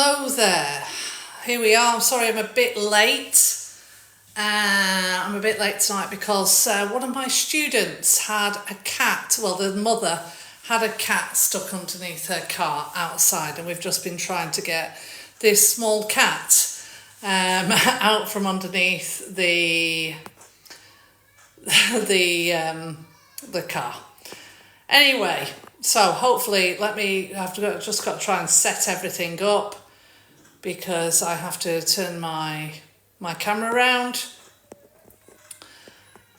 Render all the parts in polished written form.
Hello there. Here we are. I'm sorry I'm a bit late. I'm a bit late tonight because one of my students had a cat. Well, the mother had a cat stuck underneath her car outside, and we've just been trying to get this small cat out from underneath the car. Anyway, so hopefully I've just got to try and set everything up because I have to turn my camera around.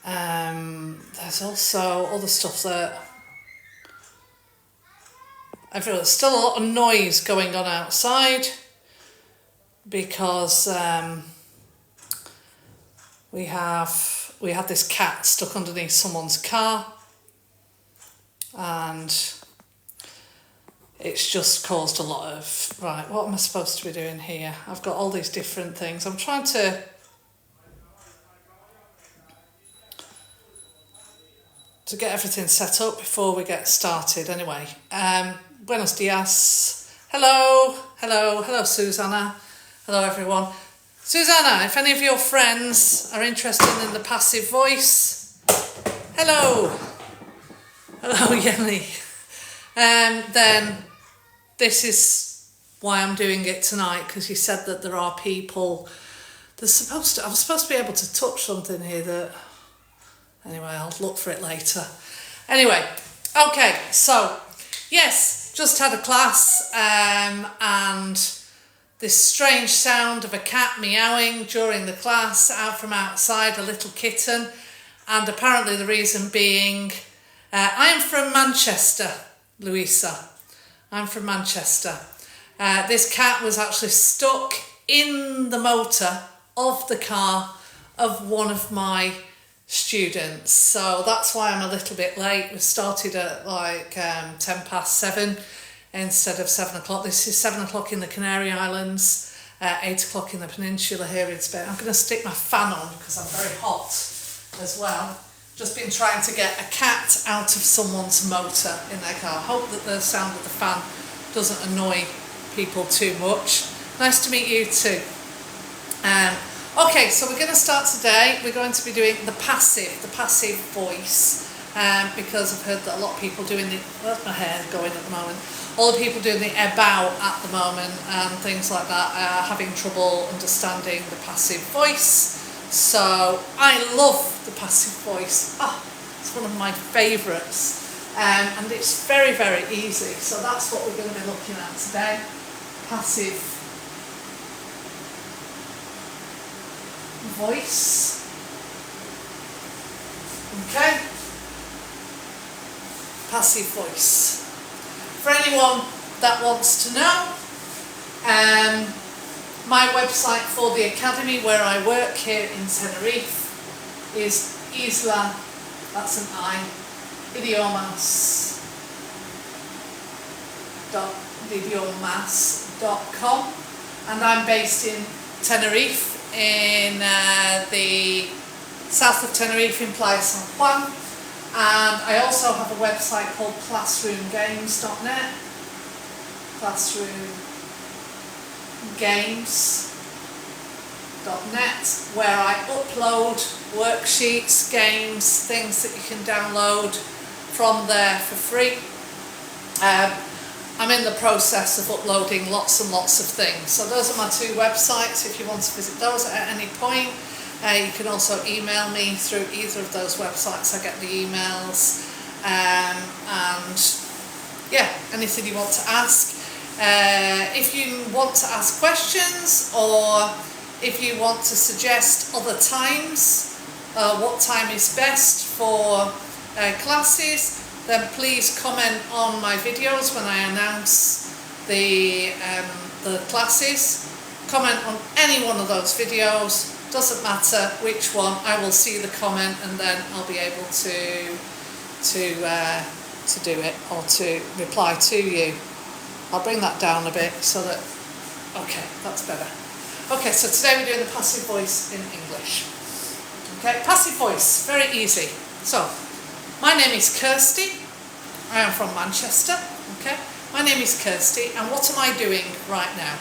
There's also other stuff that I feel there's still a lot of noise going on outside because we had this cat stuck underneath someone's car, and it's just caused a lot of, right, what am I supposed to be doing here? I've got all these different things. I'm trying to get everything set up before we get started. Anyway, buenos dias. Hello, Susanna. Hello, everyone. Susanna, if any of your friends are interested in the passive voice, hello, Yemi. Then this is why I'm doing it tonight, because you said that there are people. I'm supposed to be able to touch something here that. Anyway, I'll look for it later. Anyway, okay, so yes, just had a class, and this strange sound of a cat meowing during the class out from outside, a little kitten, and apparently the reason being, I am from Manchester, Louisa. I'm from Manchester. This cat was actually stuck in the motor of the car of one of my students, so that's why I'm a little bit late. We started at like 7:10 instead of 7 o'clock. This is 7 o'clock in the Canary Islands, 8 o'clock in the peninsula here in Spain. I'm going to stick my fan on because I'm very hot as well. Just been trying to get a cat out of someone's motor in their car. Hope that the sound of the fan doesn't annoy people too much. Nice to meet you too. Okay, so we're going to start today. We're going to be doing the passive voice, because I've heard that a lot of people doing where's my hair going at the moment? All the people doing the about at the moment and things like that are having trouble understanding the passive voice. So I love the passive voice. It's one of my favourites, and it's very, very easy. So that's what we're going to be looking at today. Passive voice. Okay, passive voice. For anyone that wants to know, my website for the academy where I work here in Tenerife is Isla, that's an I, idiomas.com, and I'm based in Tenerife, in the south of Tenerife in Playa San Juan, and I also have a website called classroomgames.net, classroomgames.net, where I upload worksheets, games, things that you can download from there for free. I'm in the process of uploading lots and lots of things. So those are my two websites. If you want to visit those at any point, you can also email me through either of those websites. I get the emails, and yeah, anything you want to ask. If you want to ask questions, or if you want to suggest other times, what time is best for classes, then please comment on my videos when I announce the classes. Comment on any one of those videos, doesn't matter which one, I will see the comment and then I'll be able to do it, or to reply to you. I'll bring that down a bit so that, okay, that's better. Okay, so today we're doing the passive voice in English. Okay, passive voice, very easy. So, my name is Kirsty. I am from Manchester. Okay, my name is Kirsty, and what am I doing right now?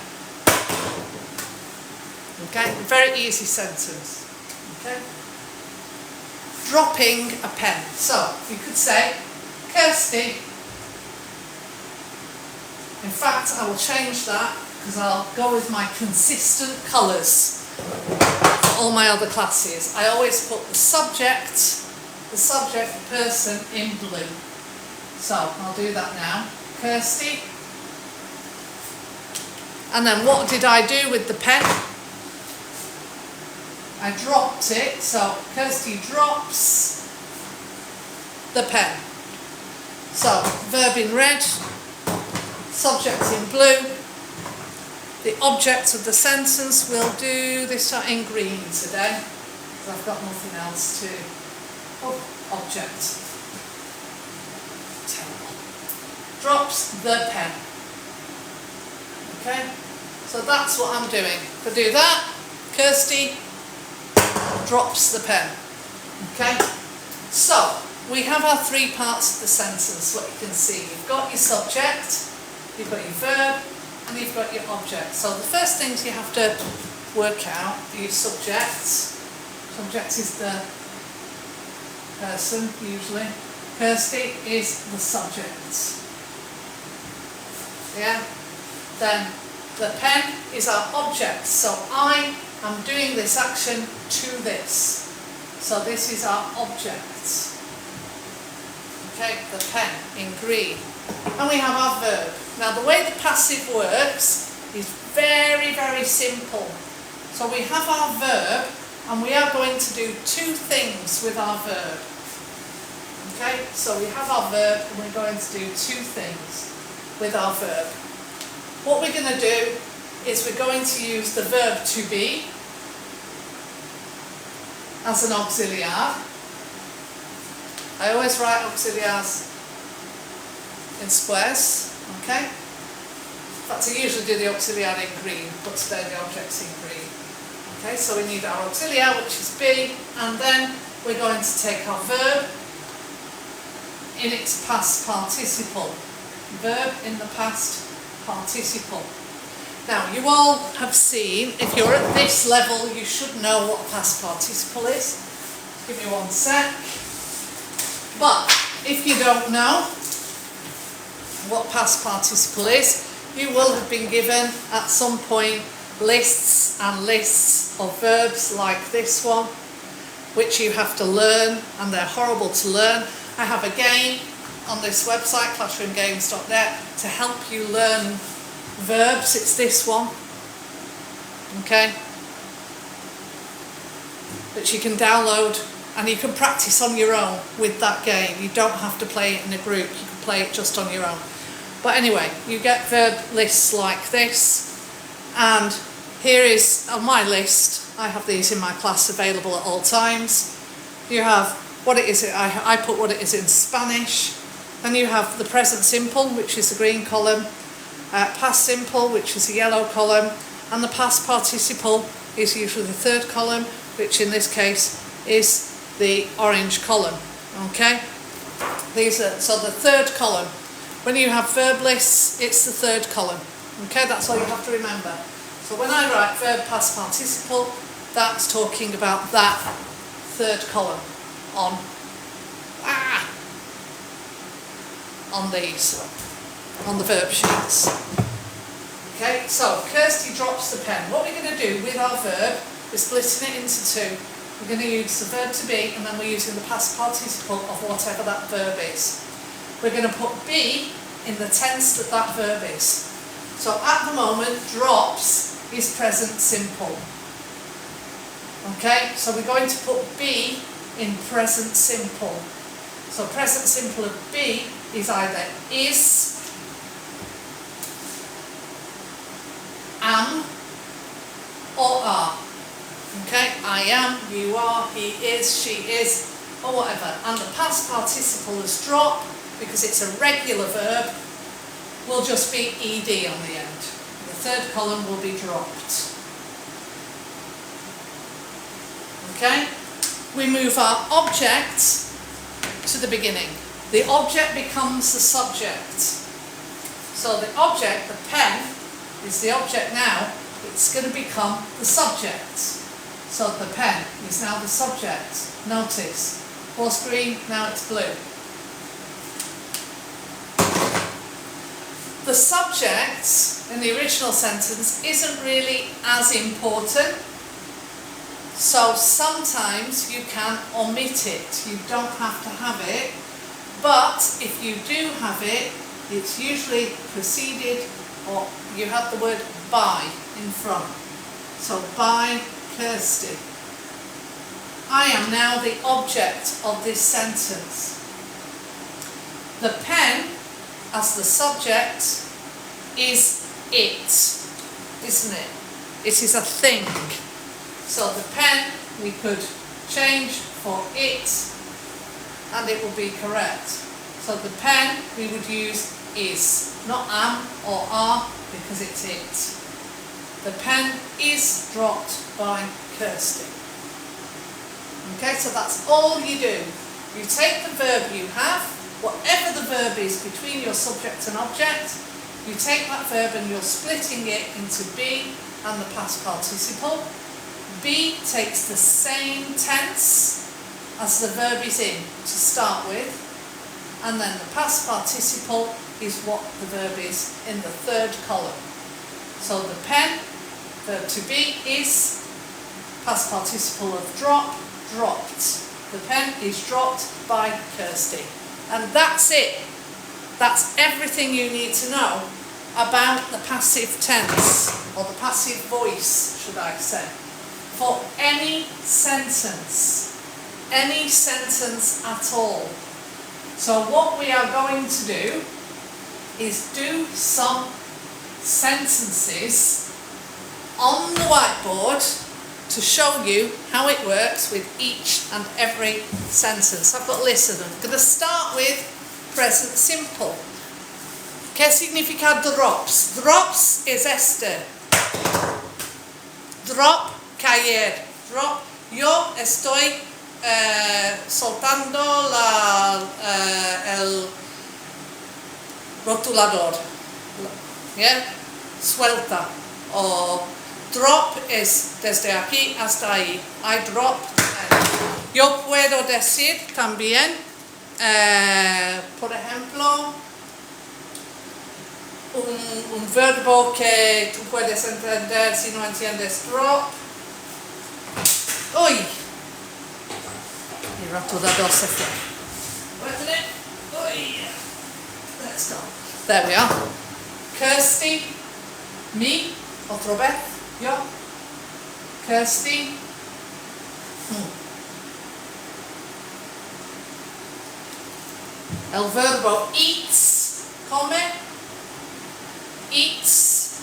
Okay, very easy sentence. Okay, dropping a pen. So you could say, Kirsty. In fact, I will change that because I'll go with my consistent colours for all my other classes. I always put the subject person in blue. So I'll do that now. Kirsty. And then what did I do with the pen? I dropped it. So Kirsty drops the pen. So verb in red, subject in blue. The object of the sentence will do this in green today, because I've got nothing else to. Oh, object. Terrible. Drops the pen. Okay, so that's what I'm doing. If I do that, Kirsty drops the pen. Okay, so we have our three parts of the sentence. What you can see, you've got your subject, you've got your verb, and you've got your object. So the first things you have to work out are your subject. Subject is the person, usually. Kirsty is the subject. Yeah? Then the pen is our object. So I am doing this action to this. So this is our object. Okay, the pen in green. And we have our verb. Now the way the passive works is very, very simple. So we have our verb and we are going to do two things with our verb. Okay, so we have our verb and we're going to do two things with our verb. What we're going to do is we're going to use the verb to be as an auxiliary. I always write auxiliaries in squares, okay? In fact, I usually do the auxiliary in green, but today the object's in green. Okay, so we need our auxiliary, which is be, and then we're going to take our verb in its past participle. Verb in the past participle. Now, you all have seen, if you're at this level, you should know what a past participle is. Give me one sec. But if you don't know what past participle is, you will have been given at some point lists and lists of verbs like this one, which you have to learn, and they're horrible to learn. I have a game on this website, classroomgames.net, to help you learn verbs. It's this one, okay, which you can download and you can practice on your own with that game. You don't have to play it in a group, you can play it just on your own. But anyway, you get verb lists like this, and here is on my list, I have these in my class available at all times. You have what it is, I put what it is in Spanish, then you have the present simple, which is the green column, past simple, which is the yellow column, and the past participle is usually the third column, which in this case is the orange column. Okay, so the third column, when you have verb lists, it's the third column. Okay, that's all you have to remember. So when I write verb past participle, that's talking about that third column on the verb sheets. Okay, so Kirsty drops the pen. What we're going to do with our verb is splitting it into two. We're going to use the verb to be, and then we're using the past participle of whatever that verb is. We're going to put be in the tense that that verb is. So at the moment, drops is present simple. Okay, so we're going to put be in present simple. So present simple of be is either is, am, or are. Okay, I am, you are, he is, she is, or whatever. And the past participle is drop, because it's a regular verb, will just be ed on the end. The third column will be dropped. Okay, we move our object to the beginning. The object becomes the subject. So the object, the pen, is the object now, it's going to become the subject. So the pen is now the subject. Notice, was green, now it's blue. The subject in the original sentence isn't really as important, so sometimes you can omit it. You don't have to have it, but if you do have it, it's usually preceded, or you have the word by in front. So by Kirsty. I am now the object of this sentence. The pen, as the subject, is it, isn't it? It is a thing. So the pen we could change for it and it will be correct. So the pen we would use is, not am or are, because it's it. The pen is dropped by Kirsty. Okay, so that's all you do. You take the verb you have, whatever the verb is between your subject and object, you take that verb and you're splitting it into be and the past participle. Be takes the same tense as the verb is in to start with, and then the past participle is what the verb is in the third column. So the pen, verb to be, is past participle of drop, dropped. The pen is dropped by Kirsty. And that's it. That's everything you need to know about the passive tense, or the passive voice, should I say, for any sentence at all. So what we are going to do is do some sentences on the whiteboard to show you how it works with each and every sentence. I've got a list of them. I'm going to start with present simple. ¿Qué significa drops? Drops es este. Drop, caer. Drop. Yo estoy soltando el rotulador. ¿Yeah? Suelta. O drop es desde aquí hasta ahí. I drop. Yo puedo decir también, por ejemplo, un verbo que tú puedes entender si no entiendes drop. Uy, el rotulador se fue. Uy, let's go. There we are. Kirsty, me, otra vez, yo. Kirsty. El verbo eats, come, eats.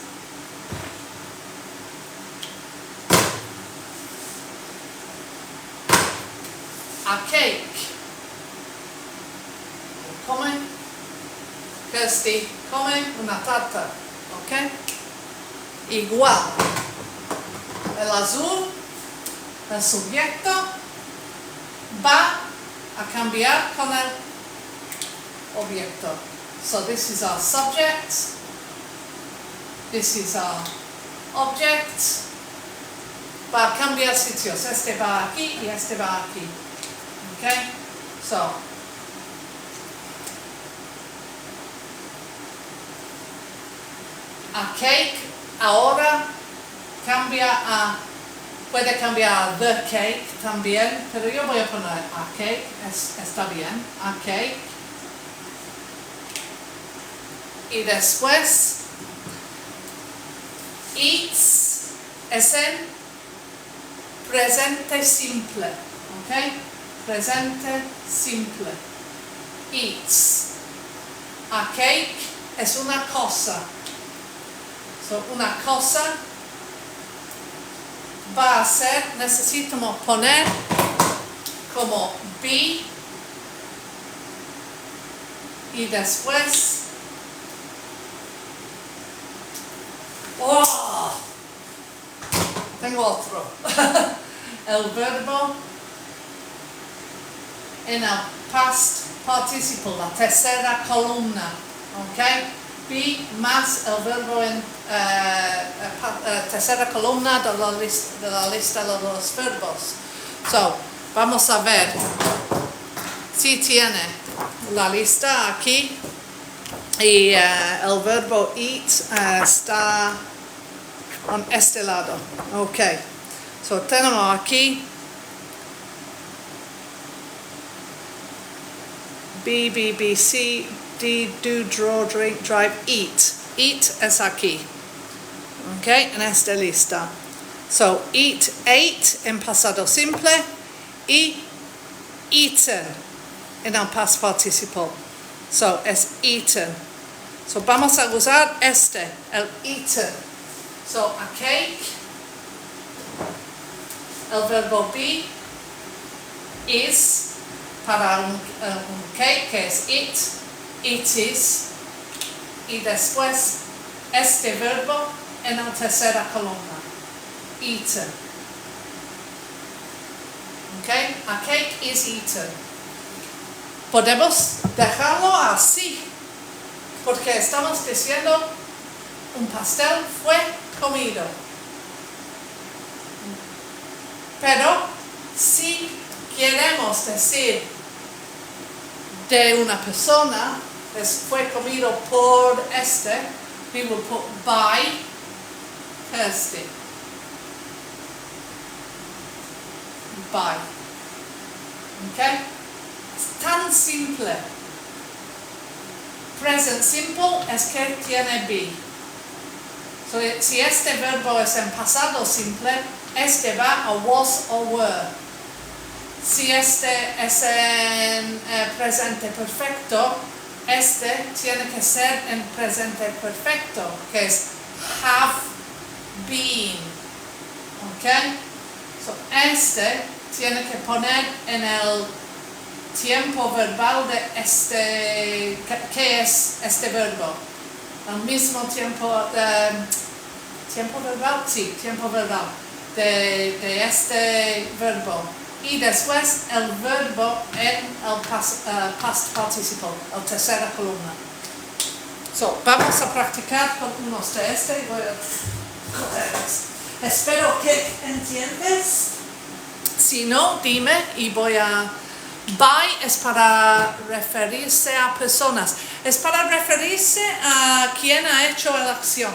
A cake. Come. Kirsty, come una tarta. Ok? Igual. El azul, el sujeto, va a cambiar con el objeto. So this is our subject, this is our object. Va a cambiar sitios. Este va aquí y este va aquí. Okay? So, a cake ahora cambia a, puede cambiar a the cake también, pero yo voy a poner a cake, está bien, a cake. Y después, eats es en presente simple, ¿ok? Presente simple. Eats. A cake es una cosa. So, una cosa va a ser, necesitamos poner como be y después tengo otro. El verbo en el past participle, la tercera columna, ¿ok? be más el verbo en tercera columna de la lista de los verbos. So, vamos a ver si tiene la lista aquí y el verbo eat está en este lado. Ok, so tenemos aquí B, B, B, C, D, do, draw, drink, drive, eat. Eat es aquí. Ok, en esta lista. So, eat, ate en pasado simple y eaten en el past participle. So, es eaten. So, vamos a usar este, el eaten. So, a cake, el verbo be, is, para un cake que es it is, y después este verbo en la tercera columna, eaten. Okay, a cake is eaten. Podemos dejarlo así, porque estamos diciendo un pastel fue comido. Pero si queremos decir de una persona, fue comido por este, we will put by Kirsty. By. Okay? Es tan simple. Present simple es que tiene be. So, si este verbo es en pasado simple, este va a was o were. Si este es en presente perfecto, este tiene que ser en presente perfecto, que es have been. ¿Ok? So, este tiene que poner en el tiempo verbal de este, ¿qué es este verbo? Al mismo tiempo, ¿tiempo verbal? Sí, tiempo verbal de este verbo. Y después el verbo en el past participle, la tercera columna. So, vamos a practicar con unos de este. Voy a coger esto. Espero que entiendes. Si no, dime y voy a... By es para referirse a personas. Es para referirse a quien ha hecho la acción.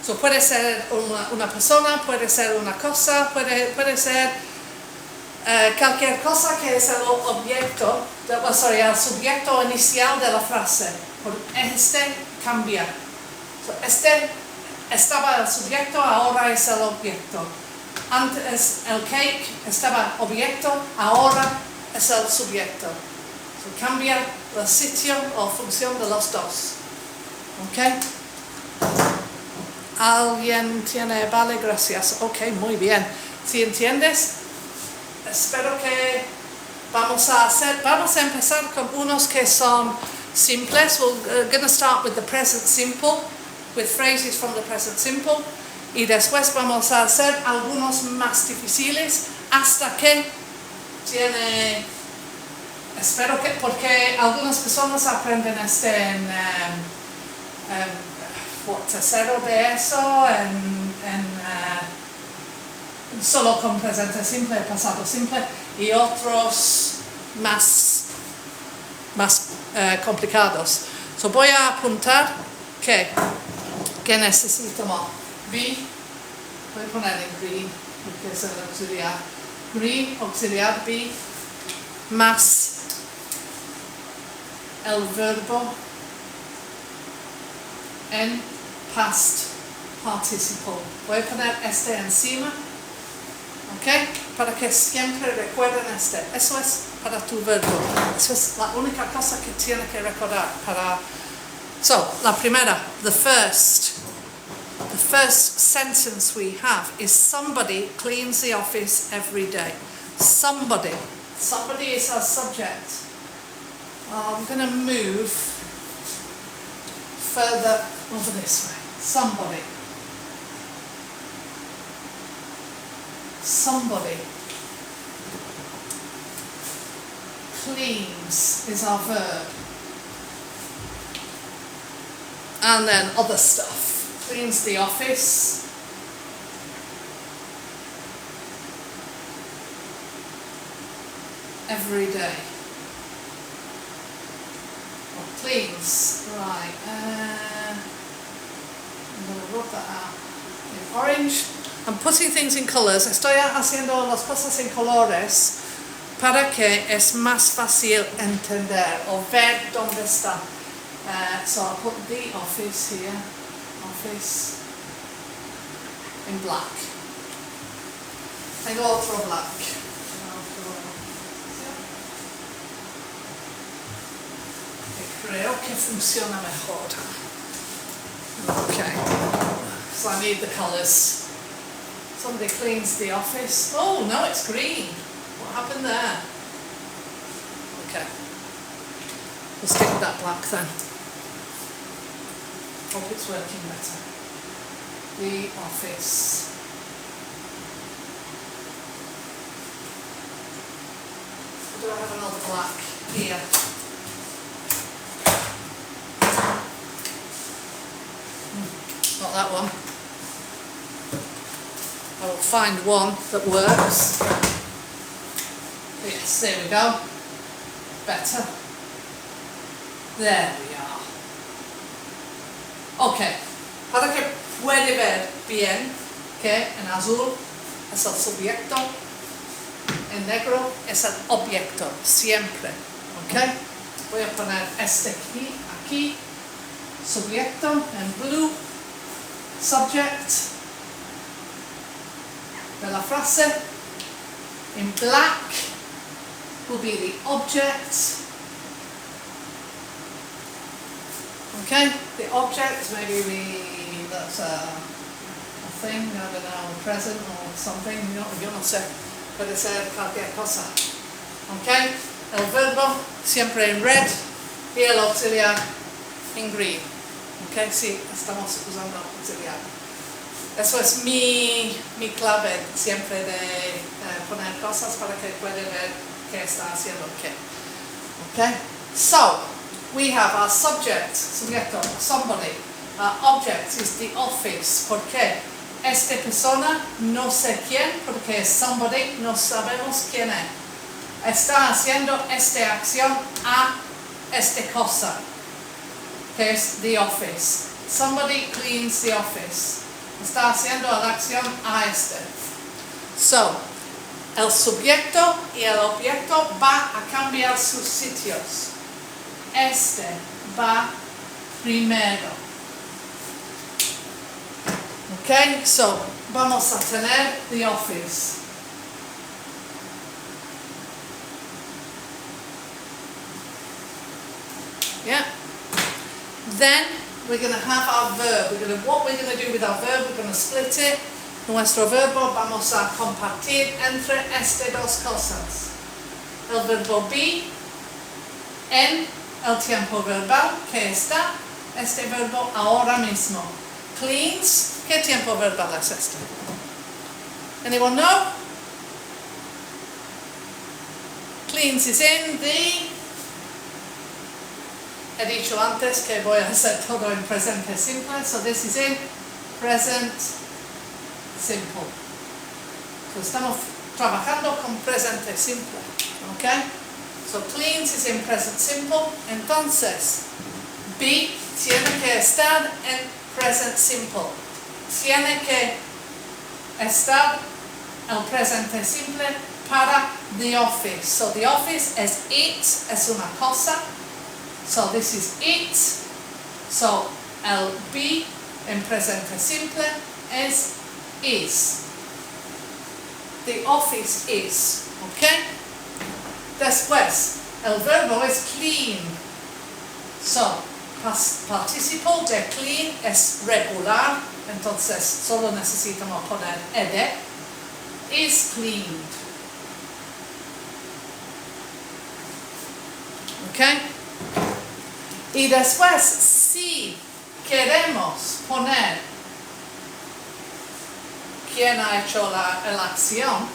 So, puede ser una persona, puede ser una cosa, puede ser... cualquier cosa que es el objeto, el sujeto inicial de la frase. Este cambia. So, este estaba el sujeto, ahora es el objeto. Antes el cake estaba objeto, ahora es el sujeto. So, cambia el sitio o función de los dos. ¿Ok? ¿Alguien tiene? Vale, gracias. Ok, muy bien. Si entiendes, espero que vamos a empezar con unos que son simples. We're going to start with the present simple, with phrases from the present simple, y después vamos a hacer algunos más difíciles hasta que tiene, espero que, porque algunas personas aprenden en tercero de eso, solo con presente simple, pasado simple, y otros más complicados. So, voy a apuntar que necesito más. Be, voy a poner en green, porque es el auxiliar. Green, auxiliar, be, más el verbo en past participle. Voy a poner este encima. ¿Ok? Para que siempre recuerden este. Eso es para tu verbo. Eso es la única cosa que tiene que recordar. So, la primera, the first sentence we have is somebody cleans the office every day. Somebody. Somebody is our subject. I'm going to move further over this way. Somebody. Somebody. Cleans is our verb. And then other stuff. Cleans the office. Every day. Or cleans. Right. I'm going to rub that out in orange. I'm putting things in colours. Estoy haciendo las cosas en colores para que es más fácil entender o ver dónde está. So I'll put the office here, office in black. Tengo otro black. Creo que funciona mejor. Okay, so I need the colours. Somebody cleans the office. Oh no, it's green. What happened there? Okay, we'll stick with that black then. Hope it's working better. The office. Do I have another black here? Not that one. I will find one that works. Yes, there we go. Better. There we are. Ok. Para que puede ver bien que en azul es el sujeto, en negro es el objeto, siempre. Ok. Voy a poner este aquí. Sujeto en blue. Subject de la frase. In black will be the object. Okay, the object, maybe that's a thing, I don't know, a present or something, yo no sé, puede ser cualquier cosa. Okay, el verbo siempre en red y el auxiliar en green. Okay, sí, estamos usando auxiliar. Eso es mi clave siempre de poner cosas para que pueda ver qué está haciendo qué. Okay, so we have our subject, sujeto, somebody. Our object is the office. ¿Por qué? Esta persona no sé quién, porque es somebody, no sabemos quién es. Está haciendo esta acción a esta cosa, que es the office. Somebody cleans the office. Está haciendo la acción a este. So, el sujeto y el objeto va a cambiar sus sitios. Este va primero. Ok, so vamos a tener the office. Yeah. Then we're going to have our verb. What we're going to do with our verb, we're going to split it. Nuestro verbo vamos a compartir entre estas dos cosas. El verbo be en el tiempo verbal que está este verbo ahora mismo. Cleans, ¿qué tiempo verbal es este? Anyone know? Cleans is in the... He dicho antes que voy a hacer todo en presente simple, so this is in present simple. So estamos trabajando con presente simple, okay? So cleans is in present simple, entonces be tiene que estar en present simple. Tiene que estar el presente simple para the office. So the office es it, es una cosa. So this is it. So el be en presente simple es is. The office is. Okay? Después, el verbo es clean. So, participo de clean es regular. Entonces, solo necesitamos poner ed. Is cleaned. Okay? Y después, si queremos poner quién ha hecho la acción,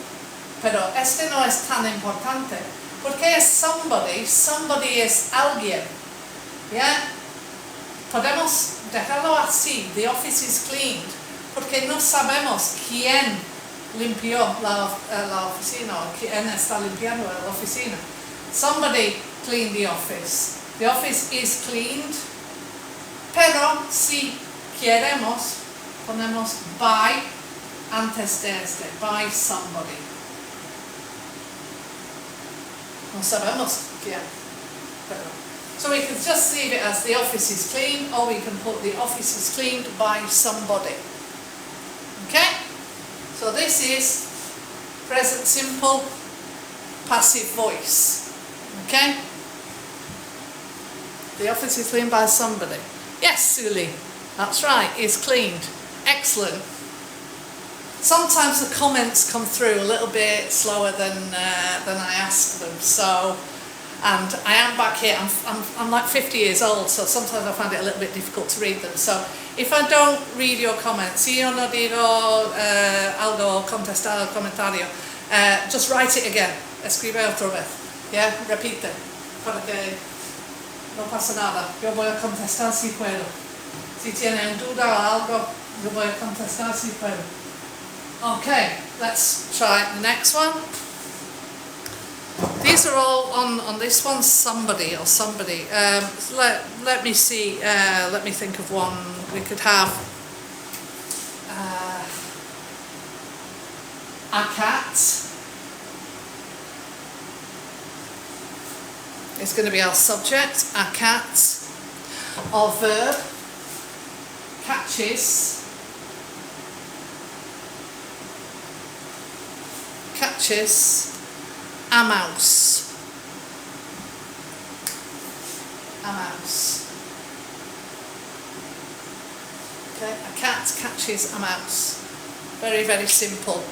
pero este no es tan importante, porque es somebody, somebody es alguien, ¿ya? podemos dejarlo así, the office is cleaned, porque no sabemos quién limpió la oficina o quién está limpiando la oficina. Somebody cleaned the office. The office is cleaned, pero si queremos, ponemos by antes de este, by somebody. No sabemos quién, pero. So we can just leave it as the office is clean, or we can put the office is cleaned by somebody. Okay? So this is present simple passive voice. Okay? The office is cleaned by somebody. Yes, Suli, that's right, is cleaned. Excellent. Sometimes the comments come through a little bit slower than I ask them. So, and I am back here. I'm like 50 years old, so sometimes I find it a little bit difficult to read them. So, if I don't read your comments, si yo no digo algo, contestar el comentario, just write it again. Escribe otra vez. Yeah, repite, para que no pasa nada. Yo voy a contestar si puedo. Si tienen duda o algo, yo voy a contestar si puedo. Okay, let's try the next one. These are all on this one, somebody or somebody. Let me see, let me think of one. We could have a cat. It's going to be our subject, a cat. Our verb, catches. Catches a mouse. A mouse. Okay, a cat catches a mouse. Very, very simple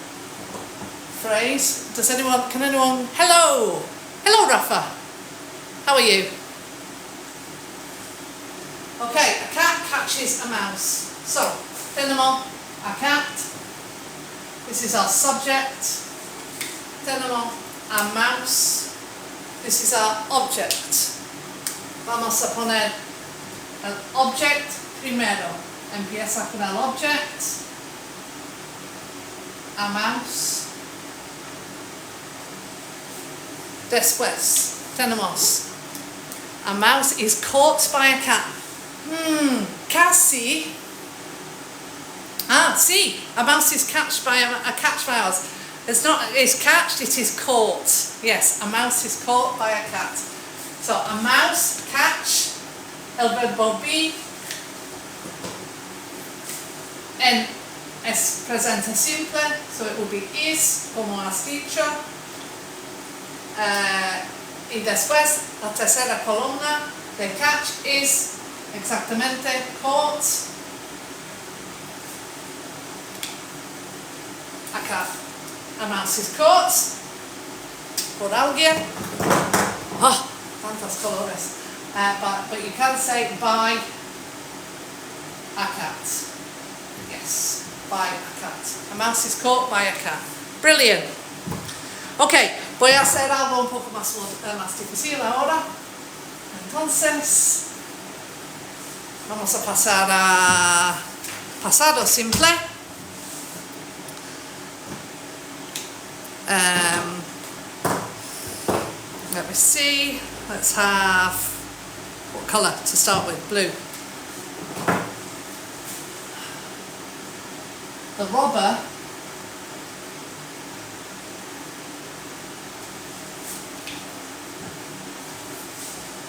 phrase. Can anyone, hello! Hello, Rafa! How are you? Okay, a cat catches a mouse. So, tenemos a cat. This is our subject. Tenemos a mouse. This is our object. Vamos a poner el object primero. Empieza con el object. A mouse. Después tenemos a mouse is caught by a cat. Casi. Sí, a mouse is catched by a catch by us. It's catched, it is caught. Yes, a mouse is caught by a cat. So, a mouse, catch, el verbo be, es presente simple, so it will be is, como has dicho. Y después, la tercera columna de catch is exactamente caught a cat. A mouse is caught por alguien. Oh, tantos colores. But you can say by a cat. Yes, by a cat. A mouse is caught by a cat. Brilliant. Ok, voy a hacer algo un poco más difícil ahora. Entonces, vamos a pasar a pasado simple. Let me see. Let's have what colour to start with? Blue. The robber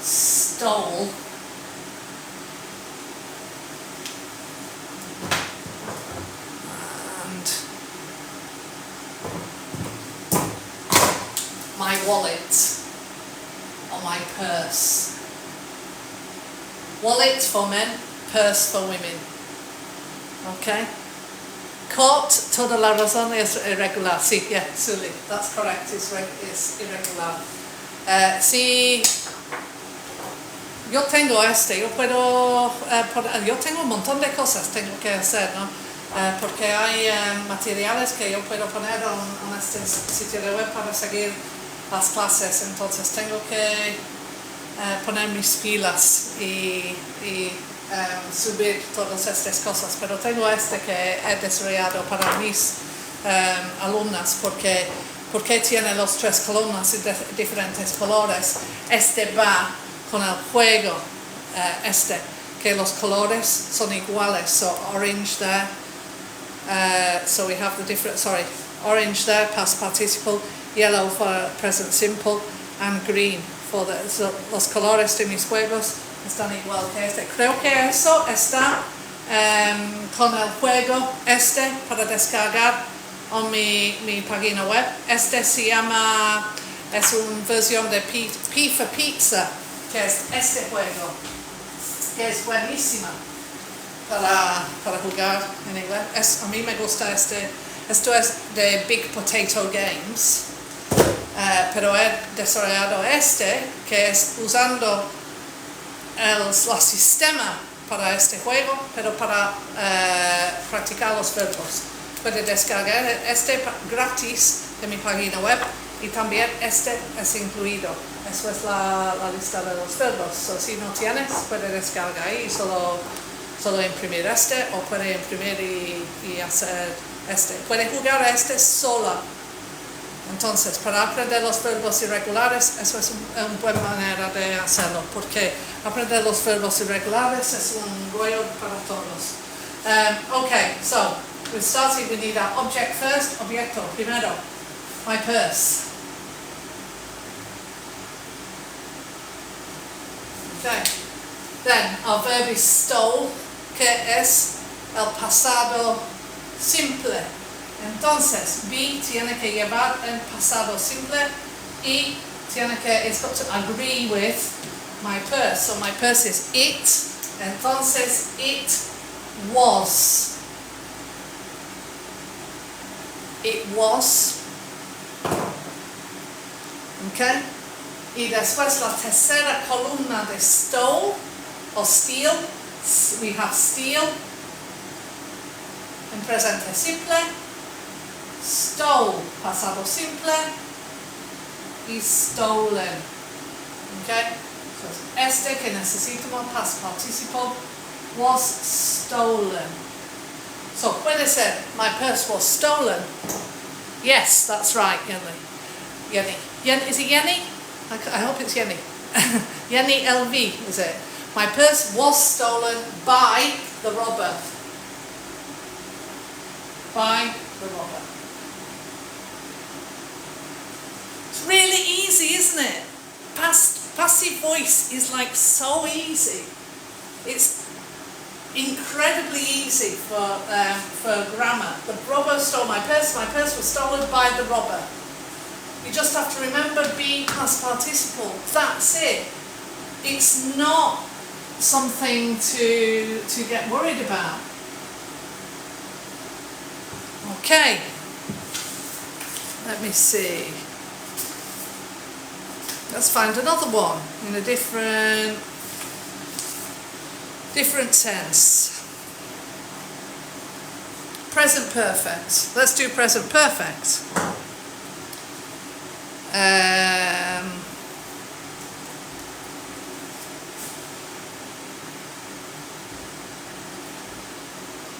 stole my wallet or my purse. Wallet for men, purse for women. Okay? Caught, toda la razón es irregular. Sí, yeah, Suli, that's correct, it's irregular. Si yo tengo yo puedo, yo tengo un montón de cosas tengo que hacer, ¿no? Porque hay materiales que yo puedo poner en este sitio de web para seguir las clases, entonces tengo que poner mis pilas y subir todas estas cosas, pero tengo este que he desarrollado para mis alumnas porque tiene los tres columnas de diferentes colores. Este va con el juego, que los colores son iguales, so orange there, so we have the different, orange there, past participle, yellow for present simple, and green for los colores de mis juegos están igual que este. Creo que eso está con el juego para descargar en mi página web. Se llama, es una versión de P for Pizza, que es este juego, que es buenísima para jugar en inglés. A mí me gusta esto es de Big Potato Games, pero he desarrollado que es usando el sistema para este juego, pero para practicar los verbos. Puede descargar gratis de mi página web y también es incluido. Eso es la lista de los verbos. So, si no tienes, puede descargar y solo imprimir o puede imprimir y hacer Puede jugar a sola. Entonces, para aprender los verbos irregulares, eso es una buena manera de hacerlo, porque aprender los verbos irregulares es un rollo para todos. Okay, so we're starting. We need our object first. Objeto primero. My purse. Okay. Then our verb is stole, que es el pasado simple. Entonces, be tiene que llevar el pasado simple y it's got to agree with my purse. So my purse is it. Entonces, it was. It was. Okay? Y después la tercera columna de stole o steal. We have steal en presente simple. Stole, pasado simple, y stolen. Okay? So que necesitamos past participle was stolen. So puede ser, my purse was stolen. Yes, that's right, Yenny. Is it Yenny? I hope it's Yenny. Yenny LV, is it? My purse was stolen by the robber. By the robber. Really easy, isn't it? Passive voice is like so easy. It's incredibly easy for grammar. The robber stole my purse. My purse was stolen by the robber. You just have to remember be past participle. That's it. It's not something to get worried about. Okay. Let me see. Let's find another one in a different sense. Present perfect. Let's do present perfect.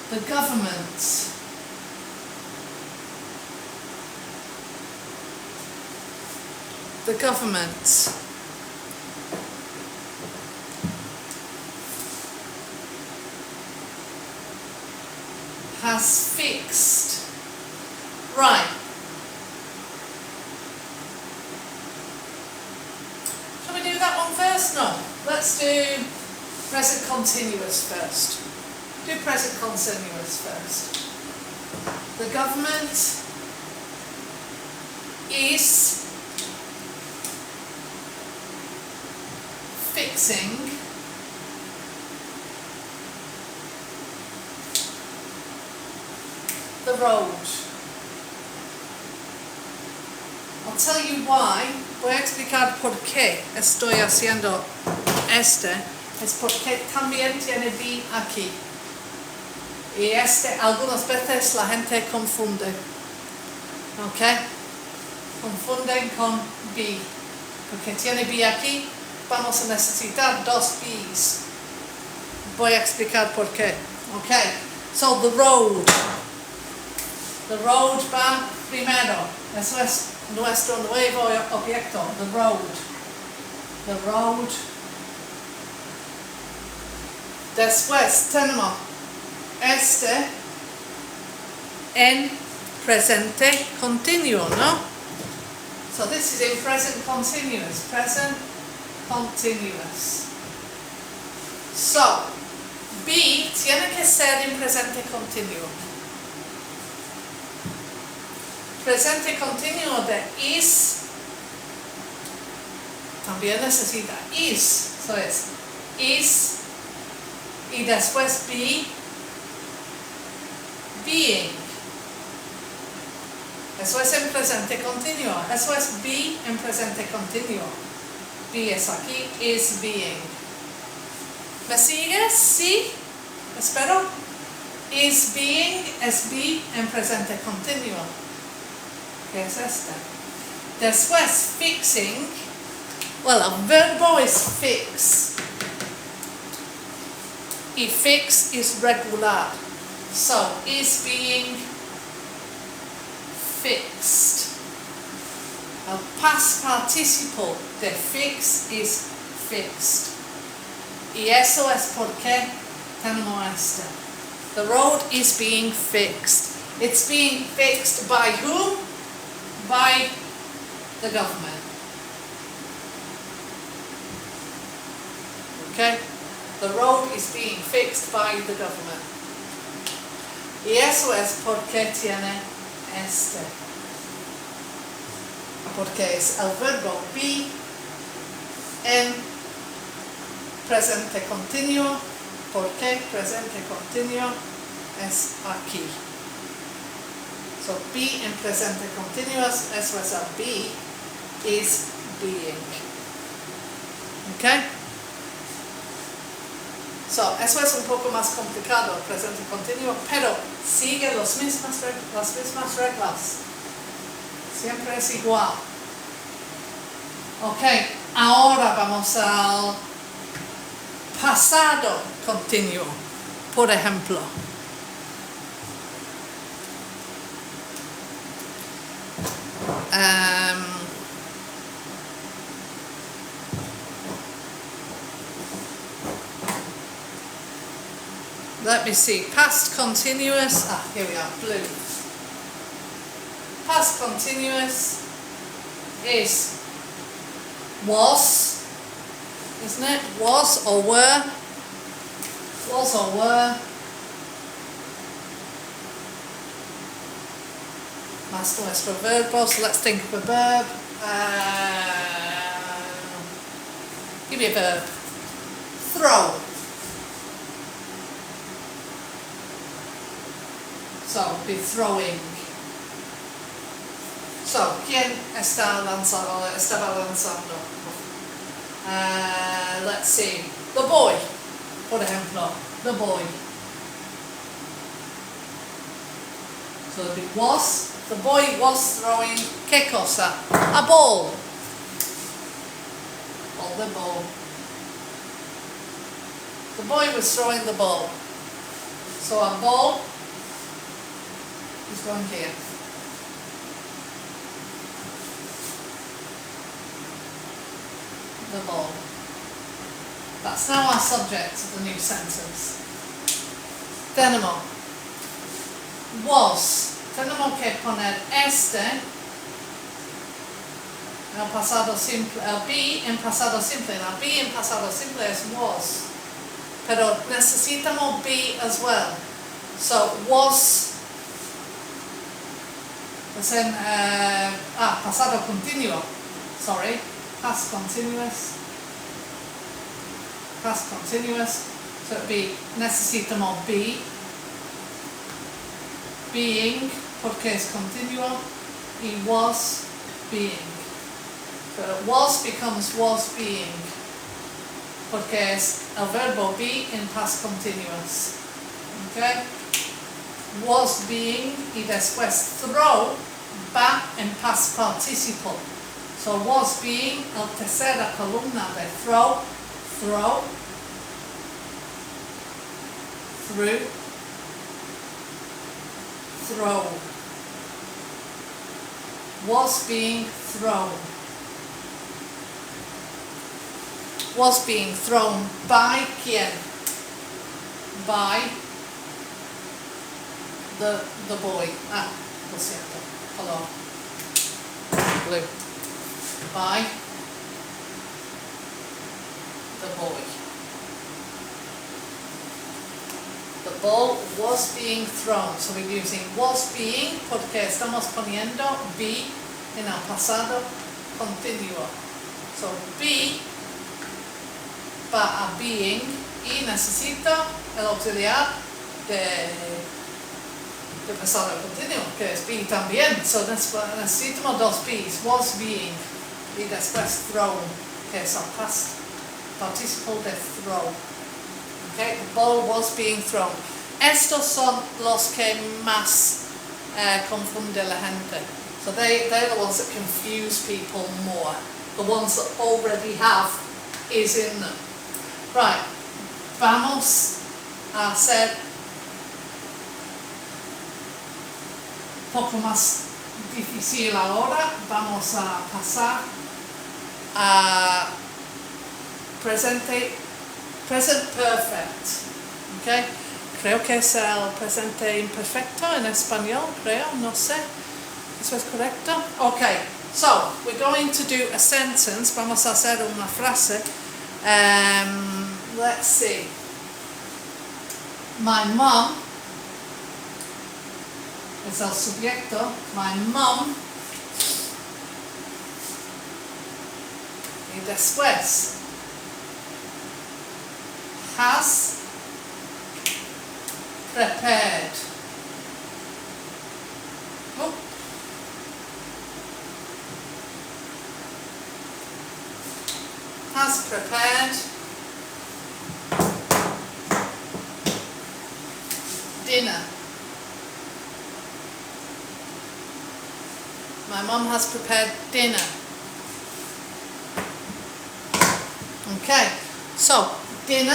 The government. The government has fixed. Right. Shall we do that one first? No. Let's do present continuous first. Do present continuous first. The government is fixing the road. I'll tell you why. Voy a explicar por qué estoy haciendo es porque también tiene be aquí. Y algunas veces la gente confunde. ¿Ok? Confunden con be. Porque tiene be aquí. Vamos a necesitar dos B's. Voy a explicar por qué. Okay. So the road. The road va primero. Eso es nuestro nuevo objeto. The road. The road. Después tenemos este en presente continuo, ¿no? So this is in present continuous. Present continuous. So, be tiene que ser en presente continuo. Presente continuo de is también necesita is. So es is y después be, being. Eso es en presente continuo. Eso es be en presente continuo. Be es aquí, is being. ¿Me sigues? Sí. Espero. Is being es be en presente continuo. ¿Qué es este? Después, fixing. Well, el verbo es fix. Y fix is regular. So, is being fixed. El past participle de fix is fixed. Y eso es porque tenemos este. The road is being fixed. It's being fixed by whom? By the government. Okay? The road is being fixed by the government. Y eso es porque tiene este. Porque es el verbo be en presente continuo. Porque presente continuo es aquí. So be en presente continuous, eso es el be, is being. Okay? So, eso es un poco más complicado, el presente continuo, pero sigue las mismas reglas. Siempre es igual. Ok, ahora vamos al pasado continuo. Por ejemplo, let me see, past continuous, here we are, blue. Past continuous is was, isn't it? Was or were. Was or were. That's nuestro verbo, so let's think of a verb. Give me a verb. Throw. So, be throwing. So, ¿quién está lanzando? Estaba lanzando. Let's see. The boy, por ejemplo. The boy. So, it was. The boy was throwing. ¿Qué cosa? A ball. Or the ball. The boy was throwing the ball. So, a ball is going here. The ball. That's now our subject of the new sentence. Tenemos. Was. Tenemos que poner este en el pasado simple. El be en pasado simple. El be en pasado simple es was. Pero necesitamos be as well. So, was es en pasado continuo. Sorry. Past continuous. Past continuous. So it'd be necesitamos be. Being, porque es continuo. Y was being. So was becomes was being. Porque es el verbo be in past continuous. Okay? Was being y después throw va en past participle. So was being, la tercera columna de throw, through, throw. Was being thrown. Was being thrown by quién? By the boy. Ah, lo siento. Color. Blue. By the boy. The ball was being thrown. So we're using was being porque estamos poniendo be en el pasado continuo. So be va a being y necesito el auxiliar de pasado continuo, que es be también. So necesitamos dos be's. Was being y después thrown, que es el past participle de throw. Okay, the ball was being thrown. Estos son los que más confunde la gente. So they're the ones that confuse people more. The ones that already have is in them. Right, vamos a hacer un poco más difícil ahora. Vamos a pasar a present perfect. Okay? Creo que es el presente imperfecto en español, creo, no sé. ¿Eso es correcto? Okay, so we're going to do a sentence. Vamos a hacer una frase. Let's see. My mom es el subjecto. My mom. Y después has prepared. Oh. Has prepared dinner. My mom has prepared dinner. Okay, so dinner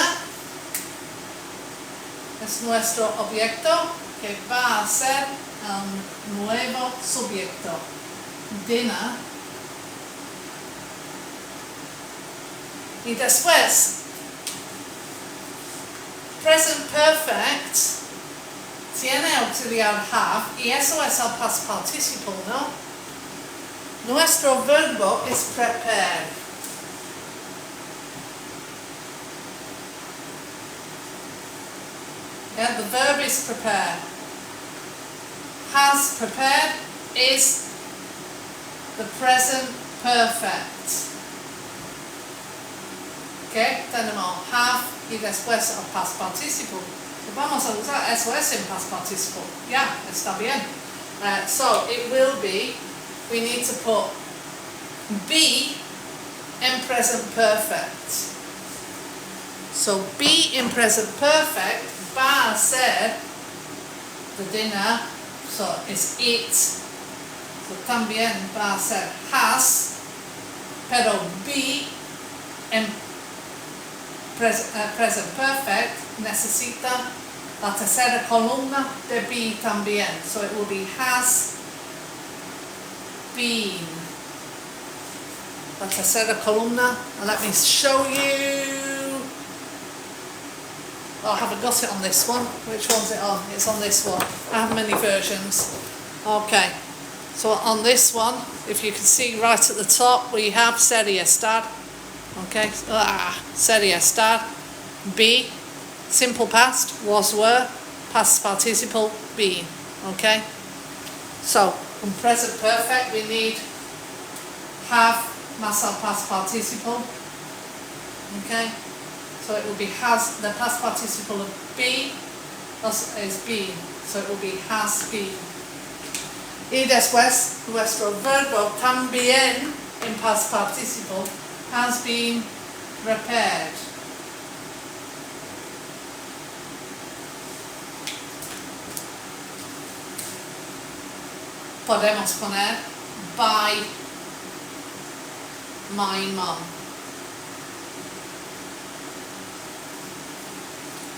es nuestro objeto que va a ser el nuevo subjecto. Dinner. Y después, present perfect tiene auxiliar have y eso es el past participle, ¿no? Nuestro verbo es prepared. Yeah, the verb is prepared. Has prepared is the present perfect. Okay, tenemos have y después el past participle. So vamos a usar eso es en past participle. Yeah, está bien. So it will be, we need to put be in present perfect. So be in present perfect va a ser the dinner, so it's it. So también va a ser has, pero be en present perfect necesita la tercera columna de be también. So it will be has been. La tercera columna, and let me show you. Oh, I haven't got it on this one. Which one's it on? It's on this one. I have many versions. Okay, so on this one, if you can see right at the top, we have sería estar. Okay, sería estar. Be, simple past, was, were, past participle, been. Okay, so in present perfect we need have más el past participle. Okay, so it will be has, the past participle of be is been, so it will be has been. Y después nuestro verbo también en past participle has been prepared. Podemos poner by my mom.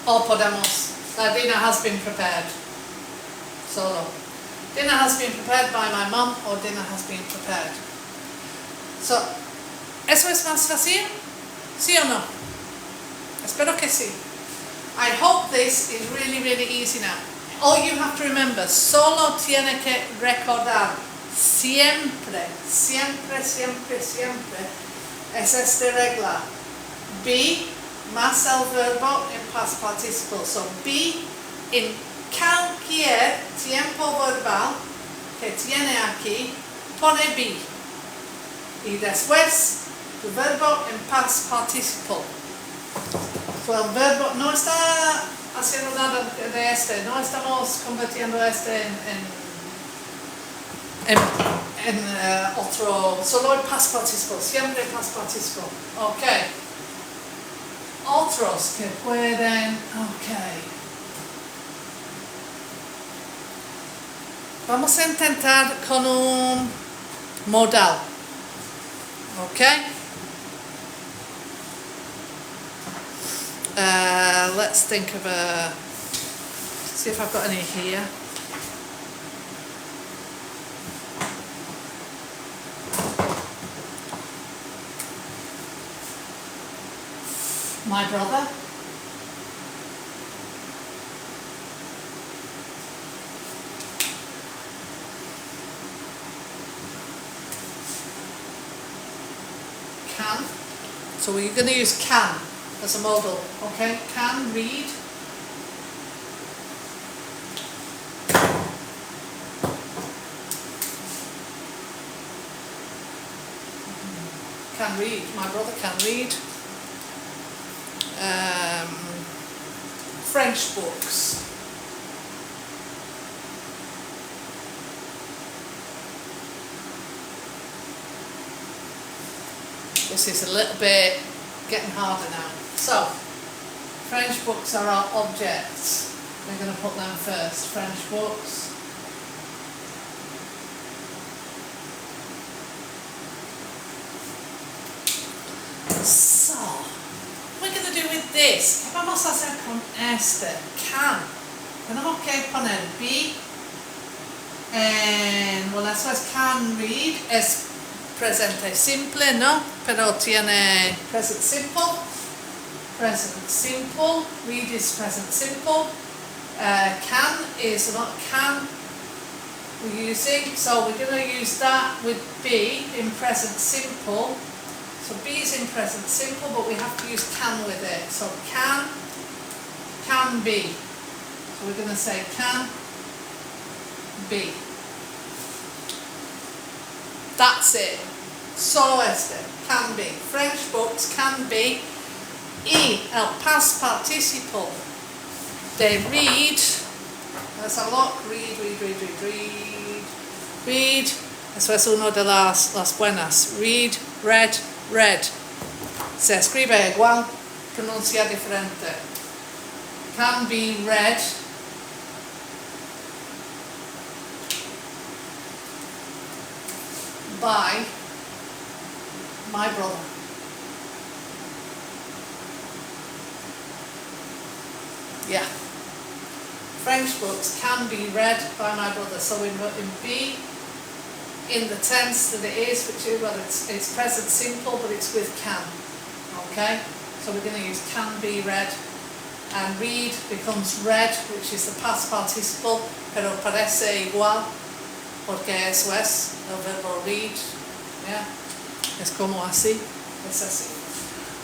O podemos Dinner has been prepared. Solo. Dinner has been prepared by my mum, or dinner has been prepared. So, ¿eso es más fácil? ¿Sí o no? Espero que sí. I hope this is really, really easy now. All you have to remember, solo tiene que recordar siempre, siempre, siempre, siempre es esta regla. Be más el verbo en past participle. So, be en cualquier tiempo verbal que tiene aquí, pone be. Y después, el verbo en past participle. So, el verbo no está haciendo nada de este, no estamos convirtiendo este en otro, solo en past participle, siempre past participle. Ok. Otros que pueden, ok. Vamos a intentar con un modal. Ok. Let's think of see if I've got any here. My brother. Can. So we're going to use can as a modal, okay? Can read. Can read. My brother can read. French books. This is a little bit getting harder now. So, French books are our objects. We're going to put them first. French books. So, what we're going to do with this, ¿qué vamos a hacer con este? Can. Tenemos que poner be. And, well, eso es can read. Es presente simple, ¿no? Pero tiene present simple. Present simple. Read is present simple. Can is not can we're using. So we're going to use that with be in present simple. So be is in present simple, but we have to use can with it. So can be. So we're going to say can be. That's it. Solo este. Can be. French books can be. Y el past participle. They read. Let's have a look. Read. Read. Eso es uno de las buenas. Read, read, read. Se escribe igual, pronuncia diferente. Can be read. By my brother. Yeah. French books can be read by my brother. So in be, in the tense that it is, which is, well, it's present simple, but it's with can. Okay? So we're going to use can be read. And read becomes read, which is the past participle, pero parece igual, porque eso es el verbo read. Yeah? Es como así. Es así.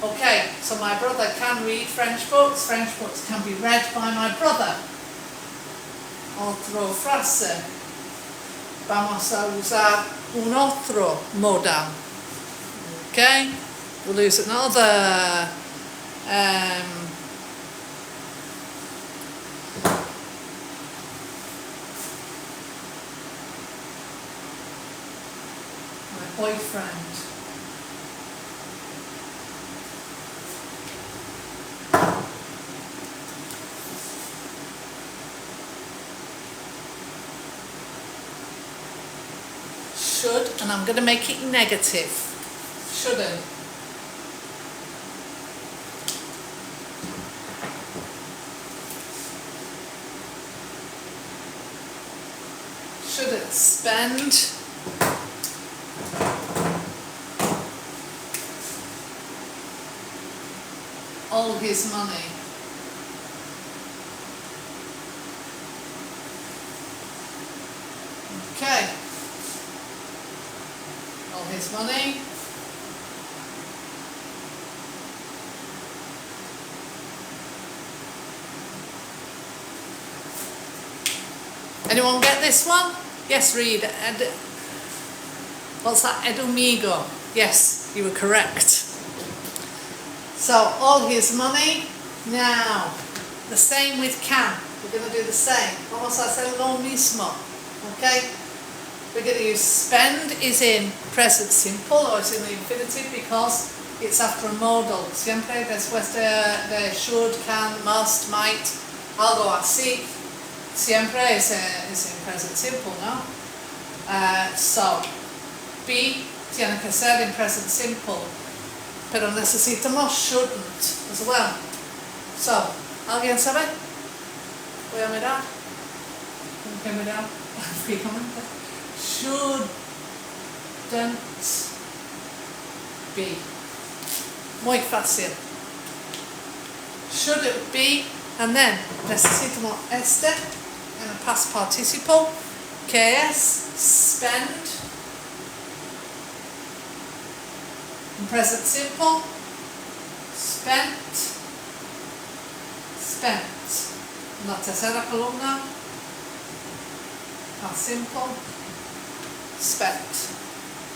Okay, so my brother can read French books. French books can be read by my brother. Otro frase. Vamos a usar un otro modal. Okay, we'll use another my boyfriend. Should, and I'm going to make it negative. Shouldn't. shouldn't spend all his money. Okay. All his money. Anyone get this one? Yes, read. What's that? Edumigo. Yes, you were correct. So, all his money. Now, the same with can. We're going to do the same. Vamos a hacer lo mismo. Okay? We're going to use spend is in present simple or it's in the infinitive because it's after a modal. Siempre después de should, can, must, might, algo así. Siempre is in present simple, ¿no? So, be tiene que ser in present simple. Pero necesitamos shouldn't as well. So, ¿alguien sabe? Voy a mirar. Tengo que mirar fijamente. Shouldn't be. Muy fácil. Should it be, and then necesitamos este en el past participle, que es spend. In present simple, spent, spent. La tercera columna, past simple, spent.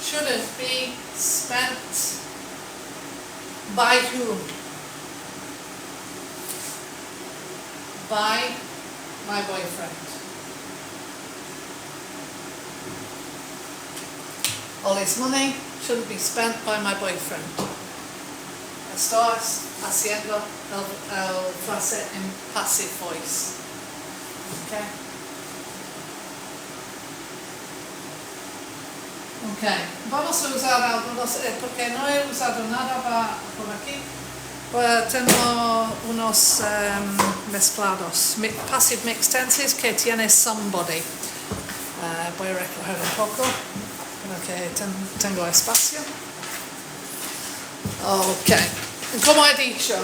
Shouldn't be spent by whom? By my boyfriend. All his money shouldn't be spent by my boyfriend. Estás haciendo el frase en passive voice. Okay. Okay. Vamos a usar algunos, porque no he usado nada por aquí. Tengo unos mezclados. Passive mixed tenses que tiene somebody. Voy a recoger un poco. Okay, tengo espacio. Ok, como he dicho,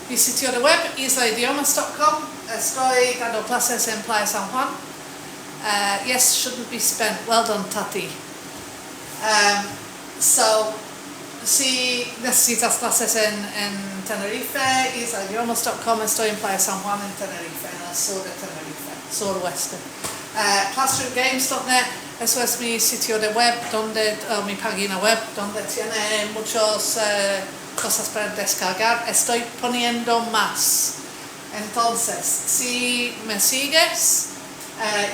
mi sitio de web islaidiomas.com. Estoy dando clases en Playa San Juan. Yes, shouldn't be spent. Well done, Tati. So, si necesitas clases en Tenerife, islaidiomas.com. Estoy en Playa San Juan en Tenerife, en el sur de Tenerife, suroeste. Classroomgames.net. Eso es mi sitio de web, mi página web, donde tiene muchas cosas para descargar. Estoy poniendo más. Entonces, si me sigues,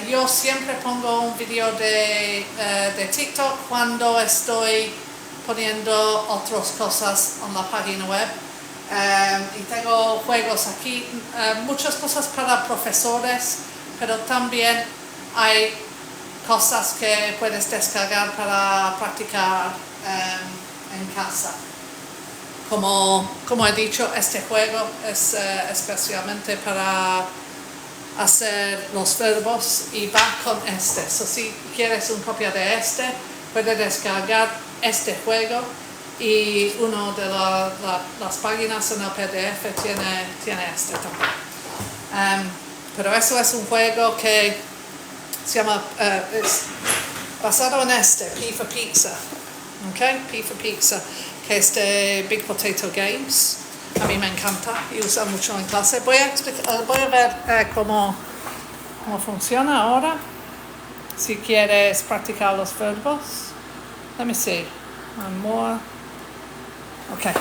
yo siempre pongo un video de TikTok cuando estoy poniendo otras cosas en la página web. Y tengo juegos aquí, muchas cosas para profesores, pero también hay cosas que puedes descargar para practicar en casa. Como he dicho, este juego es especialmente para hacer los verbos y va con este. So, si quieres una copia de este, puedes descargar este juego y una de las páginas en el PDF tiene este también. Pero eso es un juego que se llama, es basado en este, P for Pizza, okay? P for Pizza, que es de Big Potato Games. A mí me encanta y uso mucho en clase. Voy a ver cómo funciona ahora. Si quieres practicar los verbos. Let me see. One more. Okay.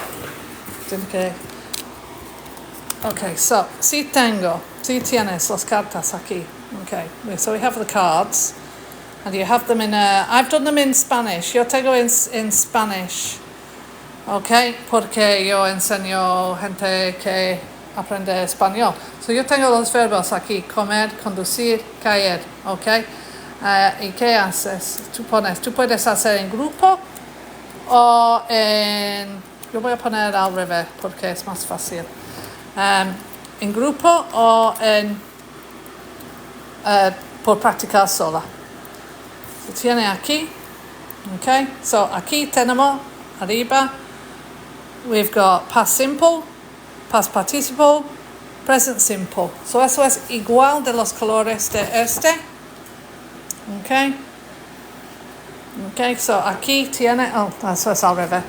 Okay, so, si tienes las cartas aquí. Okay, so we have the cards, and you have them I've done them in Spanish. Yo tengo in Spanish, okay, porque yo enseño gente que aprende español. So yo tengo los verbos aquí: comer, conducir, caer, okay. ¿Y qué haces? Tú puedes hacer en grupo o yo voy a poner al revés porque es más fácil. En grupo o por practicar sola. Se tiene aquí. Okay, so aquí tenemos arriba. We've got past simple, past participle, present simple. So eso es igual de los colores de este. Okay. Okay, so aquí tiene, eso es al revés.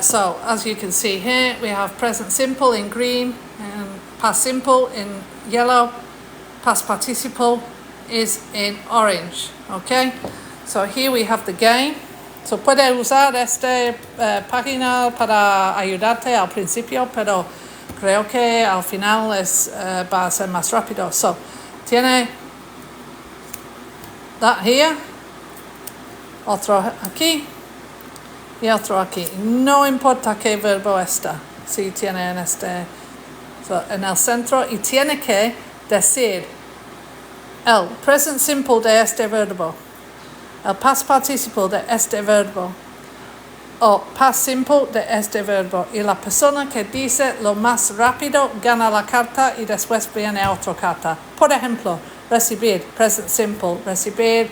So as you can see here, we have present simple in green, and past simple in yellow, past participle is in orange. Okay, so here we have the game. So puedes usar esta página para ayudarte al principio, pero creo que al final va a ser más rápido. So tiene that here, otro aquí y otro aquí. No importa qué verbo está, si tiene en en el centro, y tiene que decir el present simple de este verbo, el past participle de este verbo, o past simple de este verbo, y la persona que dice lo más rápido gana la carta y después viene otra carta. Por ejemplo, recibir, present simple, recibir,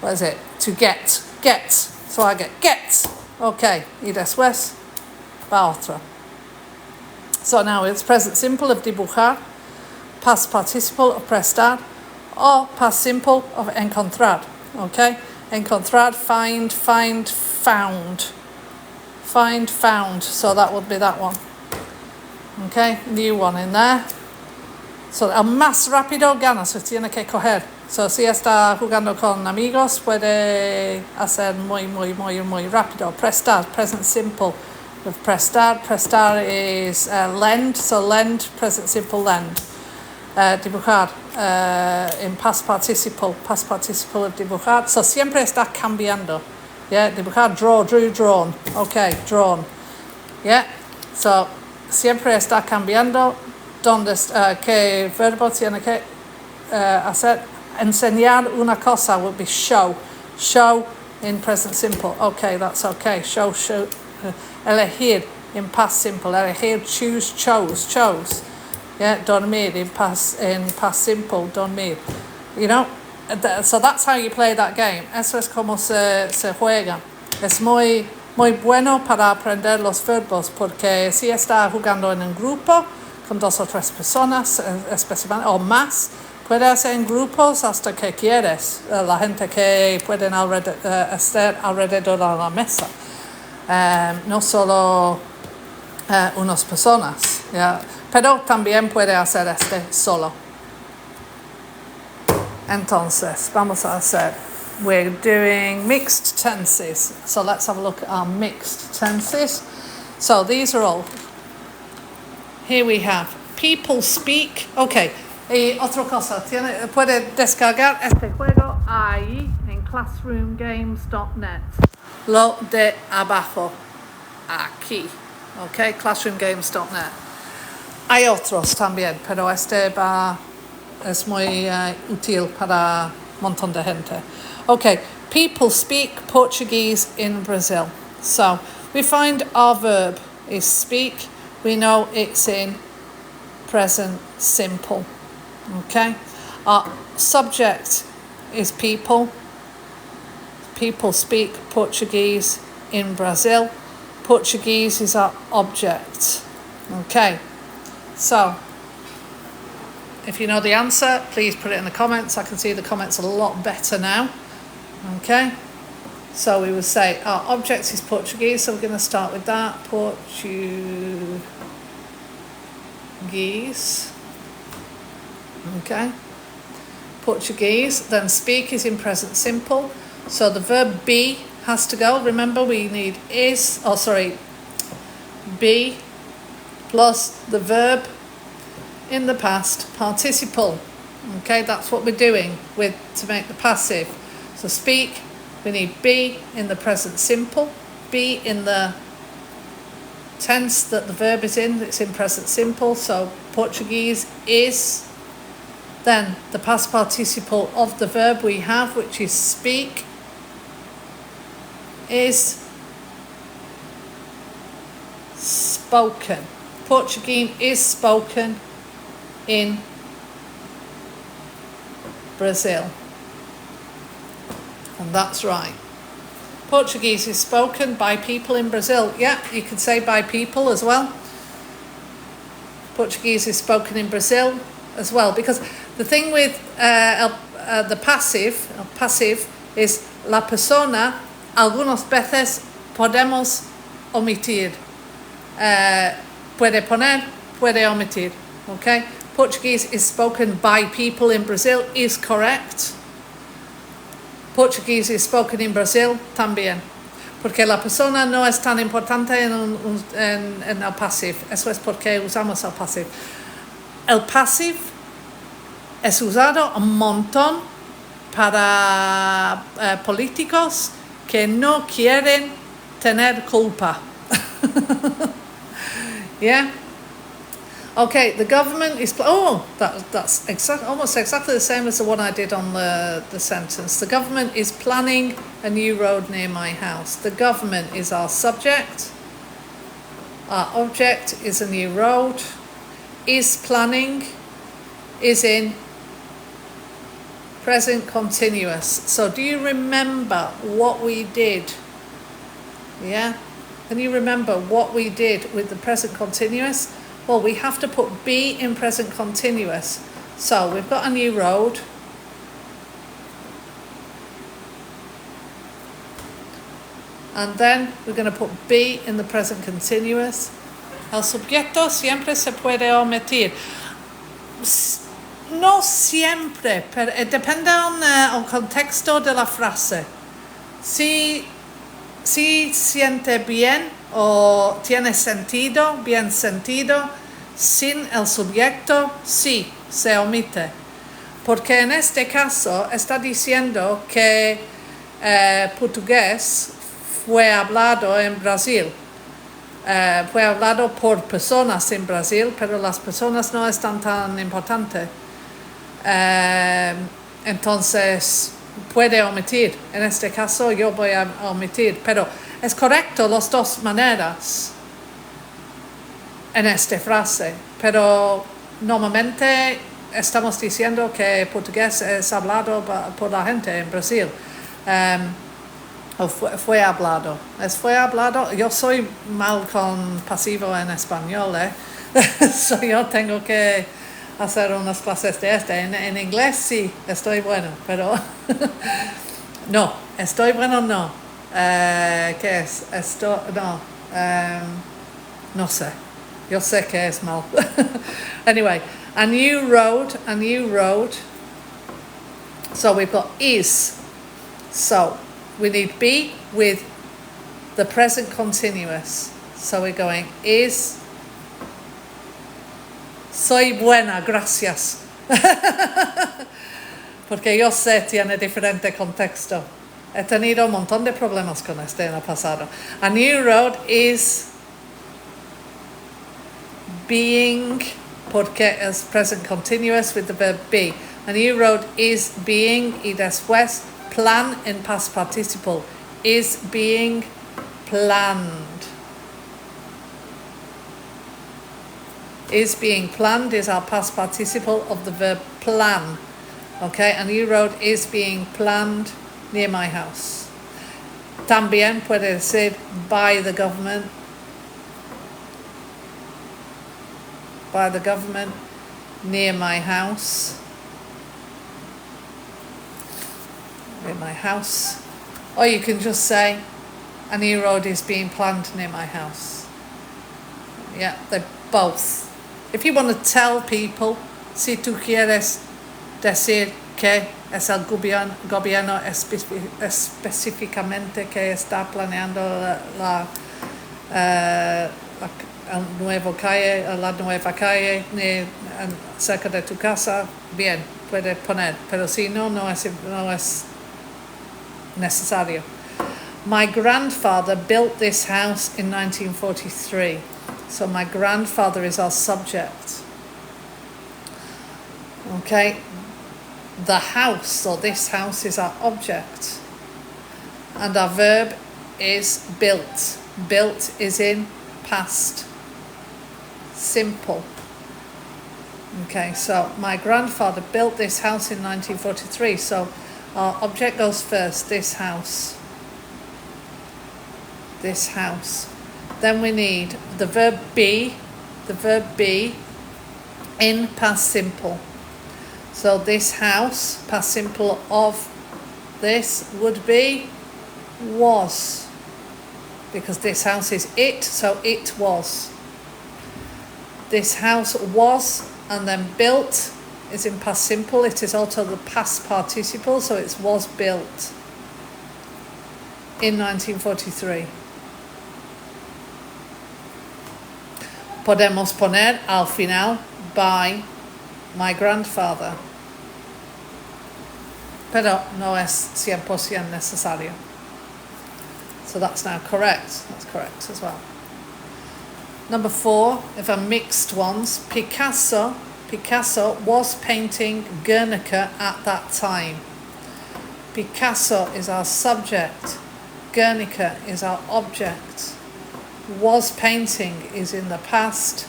what is it? To get. So I get. Okay, y después va otra. So now it's present simple of dibujar, past participle of prestar, or past simple of encontrar. Okay, encontrar, find, found. Find, found. So that would be that one. Okay, new one in there. So el más rápido gana, se tiene que coger. So si está jugando con amigos, puede hacer muy rápido. Prestar, present simple. With prestar is lend, so lend, present simple lend. Dibujar, in past participle of dibujar. So siempre está cambiando. Yeah, dibujar, draw, drew, drawn. Okay, drawn. Yeah, so siempre está cambiando. ¿Qué verbo tiene que hacer? Enseñar una cosa would be show. Show in present simple. Okay, that's okay. Show. Elegir in past simple. Elegir, choose, chose. Yeah, dormir in past simple. Dormir. You know, so that's how you play that game. Eso es como se juega. Es muy bueno para aprender los verbos, porque si está jugando en un grupo con 2 o 3 personas, especialmente, o más, puede hacer en grupos hasta que quieres, la gente que pueden estar alrededor de la mesa, no solo unas personas, ¿ya? Pero también puede hacer solo. Entonces, vamos a hacer, we're doing mixed tenses, so let's have a look at our mixed tenses. So these are all, here we have, people speak, okay. Y otra cosa, puede descargar este juego ahí en classroomgames.net. Lo de abajo, aquí. Ok, classroomgames.net. Hay otros también, pero este es muy útil para un montón de gente. Ok, people speak Portuguese in Brazil. So, we find our verb is speak. We know it's in present simple. Okay, our subject is people. People speak Portuguese in Brazil. Portuguese is our object. Okay, so if you know the answer, please put it in the comments. I can see the comments a lot better now. Okay, so we would say our object is Portuguese, so we're going to start with that. Portuguese. Okay, Portuguese. Then speak is in present simple, so the verb be has to go. Remember, we need be plus the verb in the past participle. Okay, that's what we're doing to make the passive. So speak, we need be in the present simple, be in the tense that the verb is in, it's in present simple, so Portuguese is. Then the past participle of the verb we have, which is speak, is spoken. Portuguese is spoken in Brazil. And that's right. Portuguese is spoken by people in Brazil. Yeah, you could say by people as well. Portuguese is spoken in Brazil as well, because the thing with the passive is la persona, algunas veces podemos omitir. Puede poner, puede omitir. Okay? Portuguese is spoken by people in Brazil is correct. Portuguese is spoken in Brazil también. Porque la persona no es tan importante en el passive. Eso es porque usamos el passive. El passive es usado un montón para políticos que no quieren tener culpa. Yeah? Okay, the government is... that's almost exactly the same as the one I did on the sentence. The government is planning a new road near my house. The government is our subject. Our object is a new road. Is planning is in present continuous. So do you remember what we did? Yeah? Can you remember what we did with the present continuous? Well, we have to put be in present continuous. So we've got a new road. And then we're going to put be in the present continuous. El sujeto siempre se puede omitir. No siempre, pero depende del contexto de la frase. Si siente bien o tiene sentido, bien sentido, sin el sujeto, sí, se omite. Porque en este caso está diciendo que portugués fue hablado en Brasil. Fue hablado por personas en Brasil, pero las personas no están tan importantes. Entonces puede omitir. En este caso yo voy a omitir, pero es correcto las dos maneras en esta frase, pero normalmente estamos diciendo que portugués es hablado por la gente en Brasil. O fue hablado. Fue hablado. Yo soy mal con pasivo en español, so yo tengo que hacer unas clases de En inglés sí, estoy bueno, pero no, estoy bueno no. ¿Qué es? No sé. Yo sé que es mal. Anyway, a new road. So we've got is. So we need be with the present continuous. So we're going is. Soy buena, gracias. Porque yo sé, tiene diferente contexto. He tenido un montón de problemas con este en el pasado. A new road is being, porque es present continuous with the verb be. A new road is being, y después plan en past participle. Is being planned. Is being planned is our past participle of the verb plan. Okay, a new road is being planned near my house. También puede decir by the government. By the government near my house. Near my house. Or you can just say a new road is being planned near my house. Yeah, they're both. If you want to tell people, si tú quieres decir que es el gobierno específicamente que está planeando la nueva calle cerca de tu casa, bien, puede poner, pero si no, no es necesario. My grandfather built this house in 1943. So my grandfather is our subject. Okay, the house, or this house, is our object. And our verb is built. Built is in past simple. Okay, so my grandfather built this house in 1943, so our object goes first, this house. This house. Then we need the verb be in past simple. So this house, past simple of this would be was, because this house is it, so it was. This house was, and then built is in past simple. It is also the past participle, so it was built in 1943. Podemos poner al final by my grandfather, pero no es 100% necesario. So that's now correct. That's correct as well. Number 4, if I mixed ones, Picasso was painting Guernica at that time. Picasso is our subject, Guernica is our object. Was painting is in the past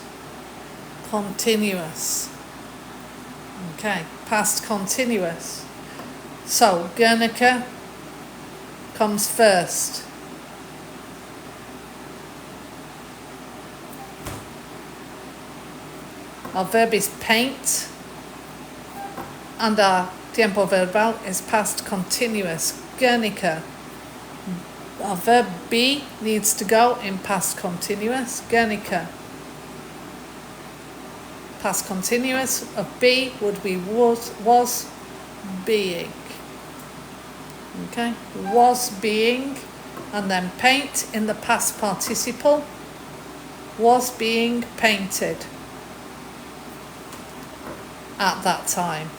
continuous. Okay, past continuous. So Guernica comes first. Our verb is paint, and our tiempo verbal is past continuous. Guernica. Our verb be needs to go in past continuous. Guernica. Past continuous of be would be was being. Okay, was being, and then paint in the past participle. Was being painted at that time.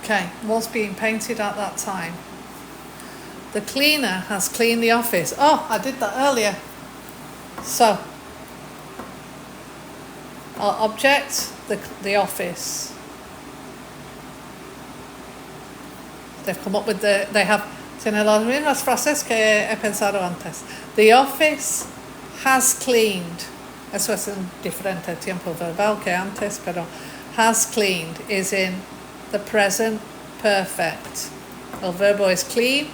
Okay, was being painted at that time. The cleaner has cleaned the office. Oh, I did that earlier. So, our object, the office. They've come up with they have, tiene las mismas frases que he pensado antes. The office has cleaned. Eso es un diferente tiempo verbal que antes, pero has cleaned is in the present perfect. El verbo es clean,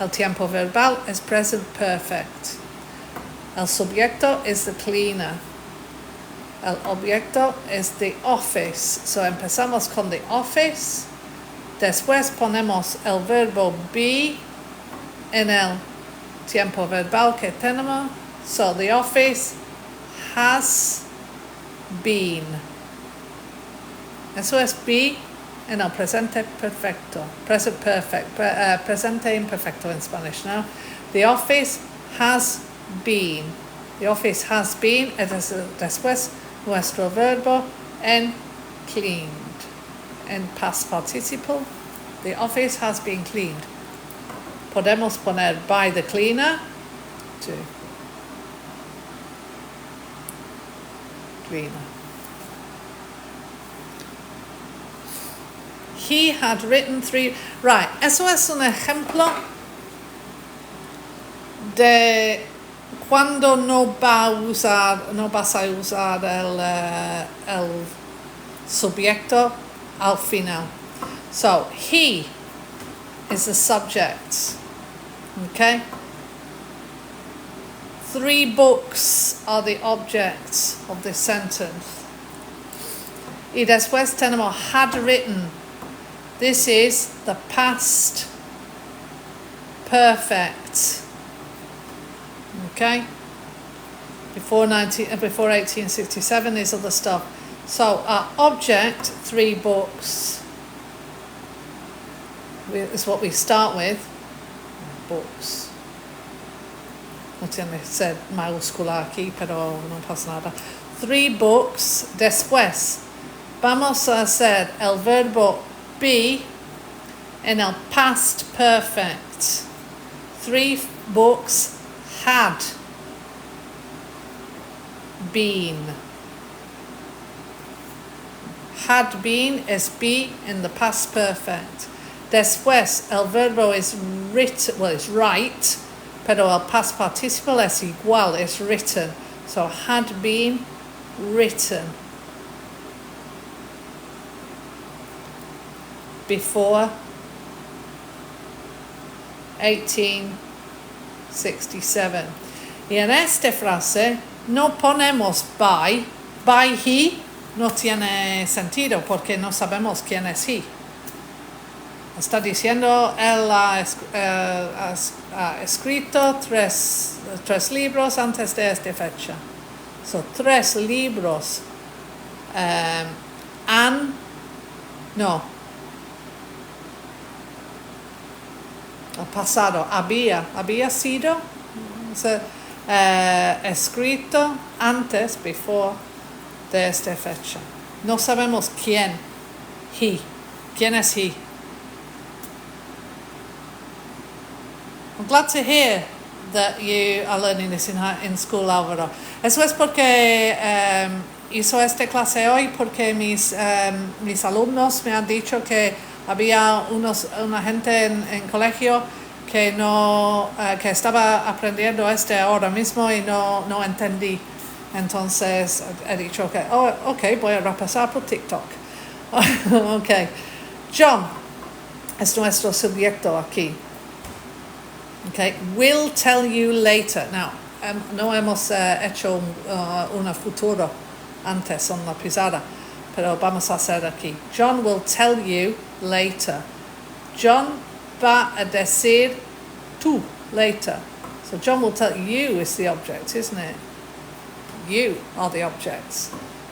el tiempo verbal es present perfect. El subjecto is the cleaner. El objeto is the office. So empezamos con the office. Después ponemos el verbo be en el tiempo verbal que tenemos. So the office has been. Eso es be en el presente perfecto. Present perfect. Presente imperfecto in Spanish now. The office has been. The office has been. Después nuestro verbo en cleaned. En past participle. The office has been cleaned. Podemos poner by the cleaner to cleaner. He had written 3. Right, eso es un ejemplo de cuando no vas a usar el subjecto al final. So, he is the subject. Okay? 3 books are the objects of this sentence. Y después tenemos had written. This is the past perfect. Okay? Before 1867 is other stuff. So our object, 3 books, is what we start with. Books. No tiene que ser mayúscula aquí, pero no pasa nada. 3 books. Después vamos a hacer el verbo be in el past perfect. 3 books had been. Had been is be in the past perfect. Después el verbo is written, well, it's write, pero el past participle es igual, es written. So had been written before 1867. Y en esta frase no ponemos by he no tiene sentido porque no sabemos quién es he. Está diciendo él ha escrito tres libros antes de esta fecha. So 3 libros el pasado había sido escrito antes, before, de esta fecha. No sabemos quién es he. I'm glad to hear that you are learning this in school, Álvaro. Eso es porque hizo esta clase hoy porque mis alumnos me han dicho que había una gente en colegio que que estaba aprendiendo ahora mismo y no entendí. Entonces he dicho que okay, voy a repasar por TikTok. Okay. John es nuestro sujeto aquí. Okay, will tell you later. Now, no hemos hecho una futuro antes en la pizarra, pero vamos a hacer aquí. John will tell you later. John va a decir tú later. So John will tell you is the object, isn't it? You are the objects.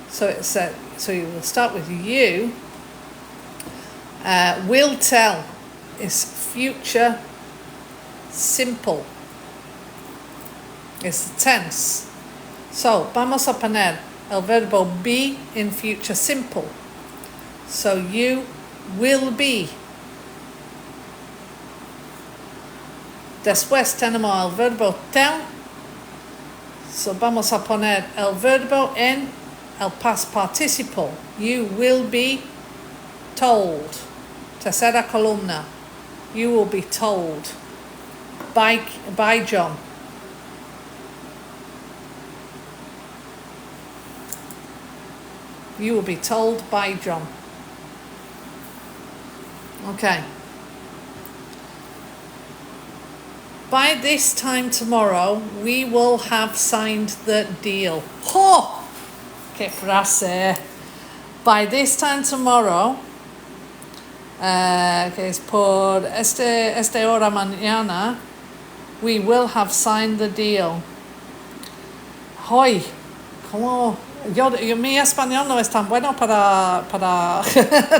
So so you will start with you. Will tell is future simple. It's the tense. So vamos a poner el verbo be in future simple. So you will be. Después tenemos el verbo tell. So vamos a poner el verbo en el past participle. You will be told. Tercera columna. You will be told. By John. You will be told by John. Okay. By this time tomorrow, we will have signed the deal. ¡Oh! ¡Qué frase! By this time tomorrow, que es por esta hora mañana, we will have signed the deal. Hoy, ¿cómo? Mi español no es tan bueno para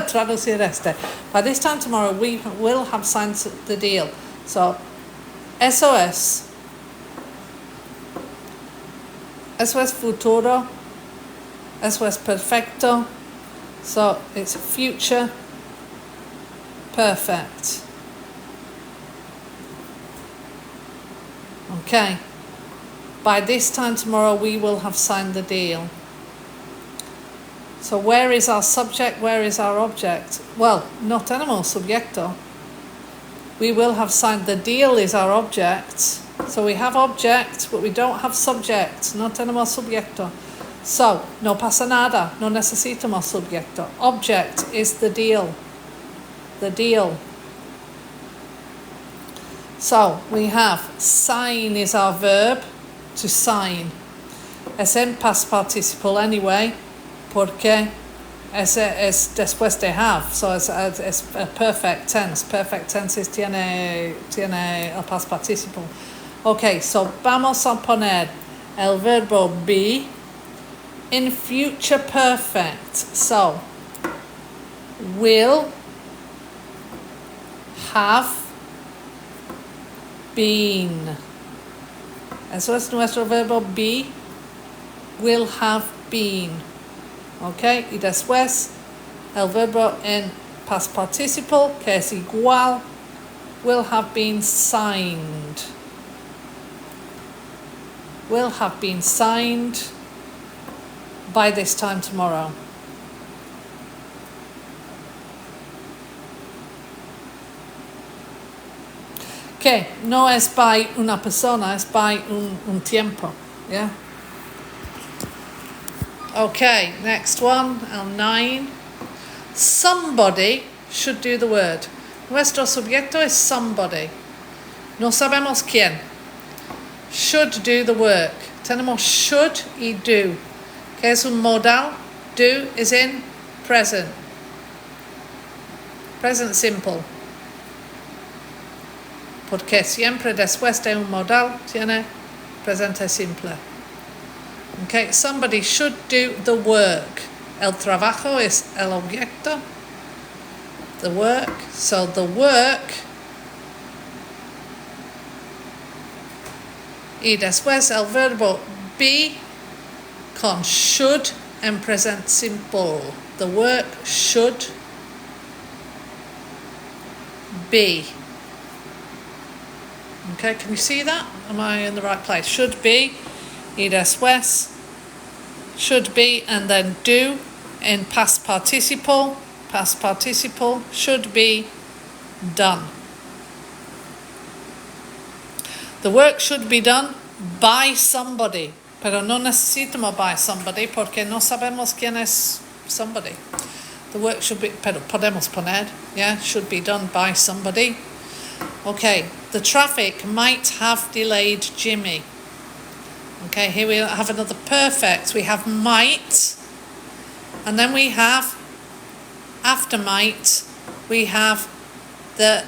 traducir este. By this time tomorrow, we will have signed the deal. So, eso es futuro. Eso es perfecto. So, it's future perfect. Okay. By this time tomorrow, we will have signed the deal. So where is our subject? Where is our object? Well, no tenemos subjecto. We will have signed. The deal is our object. So we have object, but we don't have subject. No tenemos subjecto. So, no pasa nada. No necesitamos subjecto. Object is the deal. The deal. So, we have sign is our verb, to sign. Es en past participle anyway, porque es después de have. So, es a perfect tense. Perfect tense tiene el past participle. Okay, so vamos a poner el verbo be in future perfect. So, will have been. Eso es nuestro verbo be. Will have been. Ok, y después el verbo en past participle, que es igual, will have been signed. Will have been signed by this time tomorrow. Okay, no es by una persona, es by un tiempo. Yeah? Okay, next one, L9. Somebody should do the word. Nuestro sujeto is somebody. No sabemos quién. Should do the work. Tenemos should y do. Que es un modal. Do is in present. Present simple. Porque siempre después de un modal tiene presente simple. Okay, somebody should do the work. El trabajo es el objeto. The work. So the work. Y después el verbo be con should en present simple. The work should be. Okay, can you see that? Am I in the right place? Should be. Y después should be and then do in past participle. Past participle should be done. The work should be done by somebody, pero no necesitamos by somebody porque no sabemos quién es somebody. The work should be, pero podemos poner, yeah, should be done by somebody. Okay, the traffic might have delayed Jimmy. Okay, here we have another perfect. We have might, and then we have, after might, we have the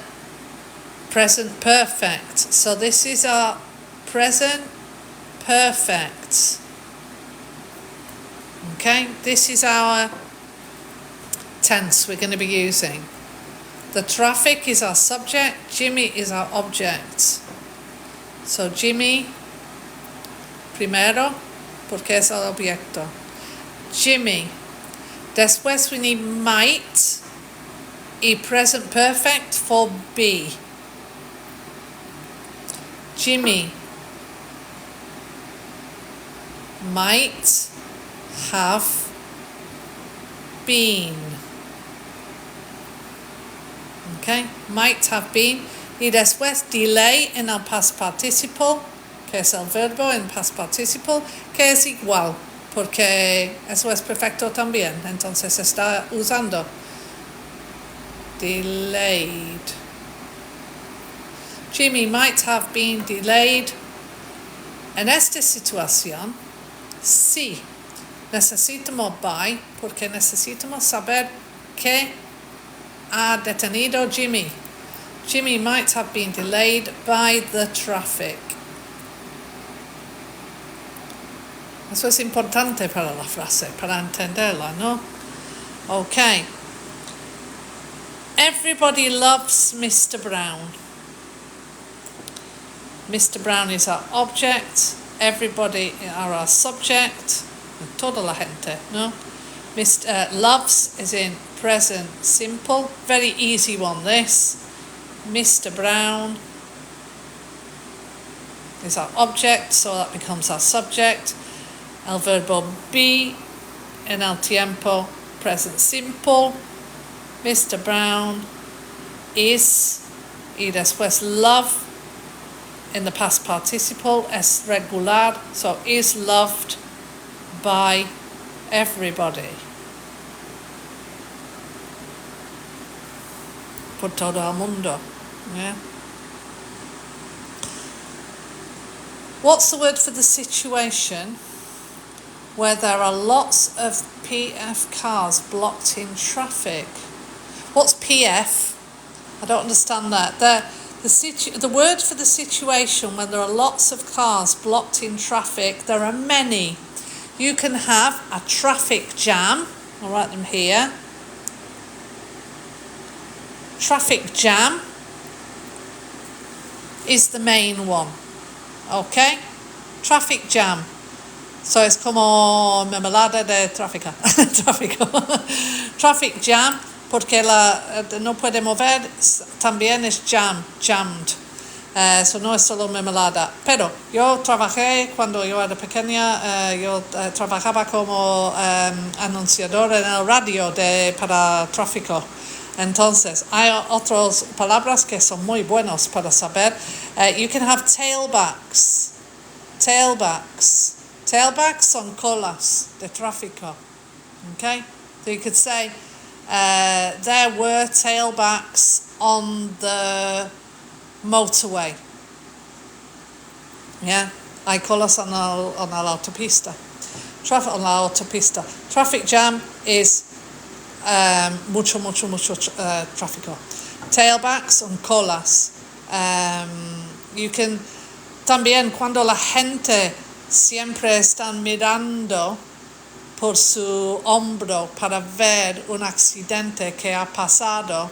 present perfect. So this is our present perfect. Okay, this is our tense we're going to be using. The traffic is our subject, Jimmy is our object. So Jimmy primero, porque es el objeto. Jimmy. Después we need might y present perfect for be. Jimmy might have been. Okay, might have been. Y después delay en el past participle, que es el verbo en past participle, que es igual, porque eso es perfecto también. Entonces está usando delayed. Jimmy might have been delayed. En esta situación, sí, necesitamos by, porque necesitamos saber qué ha detenido Jimmy. Jimmy might have been delayed by the traffic. Eso es importante para la frase, para entenderla, ¿no? Okay. Everybody loves Mr. Brown. Mr. Brown is our object. Everybody are our subject. Toda la gente, no? Mr. Loves is in present simple. Very easy one, this. Mr. Brown is our object, so that becomes our subject. El verbo be en el tiempo present simple. Mr. Brown is, y después love in the past participle es regular, so is loved by everybody. Por todo el mundo. Yeah. What's the word for the situation where there are lots of PF cars blocked in traffic? What's PF? I don't understand that. The word for the situation when there are lots of cars blocked in traffic, there are many. You can have a traffic jam. I'll write them here. Traffic jam is the main one. Okay? Traffic jam. So es como mermelada de tráfico. Traffic jam, porque no puede mover, también es jammed. So no es solo mermelada. Pero yo trabajé cuando yo era pequeña, yo trabajaba como anunciador en el radio para tráfico. Entonces, hay otras palabras que son muy buenos para saber. You can have tailbacks. Tailbacks. Tailbacks son colas de tráfico. Okay? So you could say, there were tailbacks on the motorway. Yeah? Hay colas on la autopista. Traffic on la autopista. Traffic jam is mucho tráfico. Tailbacks son colas. You can también cuando la gente siempre están mirando por su hombro para ver un accidente que ha pasado,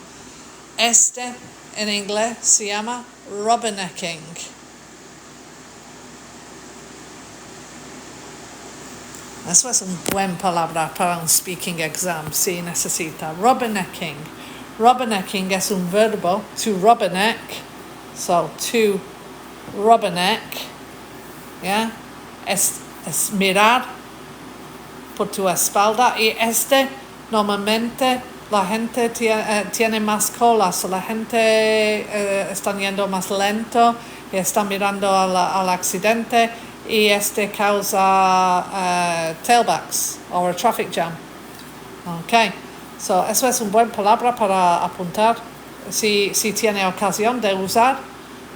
en inglés se llama rubbernecking. Eso es un buen palabra para un speaking exam, si necesita. Rubbernecking. Rubbernecking es un verbo, to rubberneck. So, to rubberneck. Yeah? Es mirar por tu espalda. Y normalmente, la gente tiene más colas. O la gente está yendo más lento y está mirando al accidente. Y causa tailbacks o a traffic jam. Okay, so eso es una buena palabra para apuntar si tiene ocasión de usar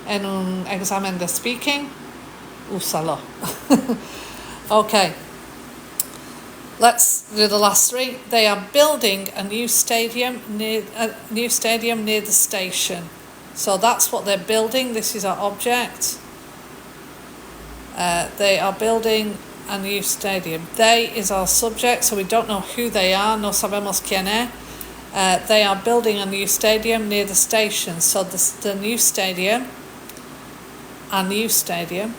en un examen de speaking, úsalo. Okay, let's do the last three. They are building a new stadium near the station. So that's what they're building. This is our object. They are building a new stadium. They is our subject, so we don't know who they are. No sabemos quién es. They are building a new stadium near the station. So the new stadium, a new stadium.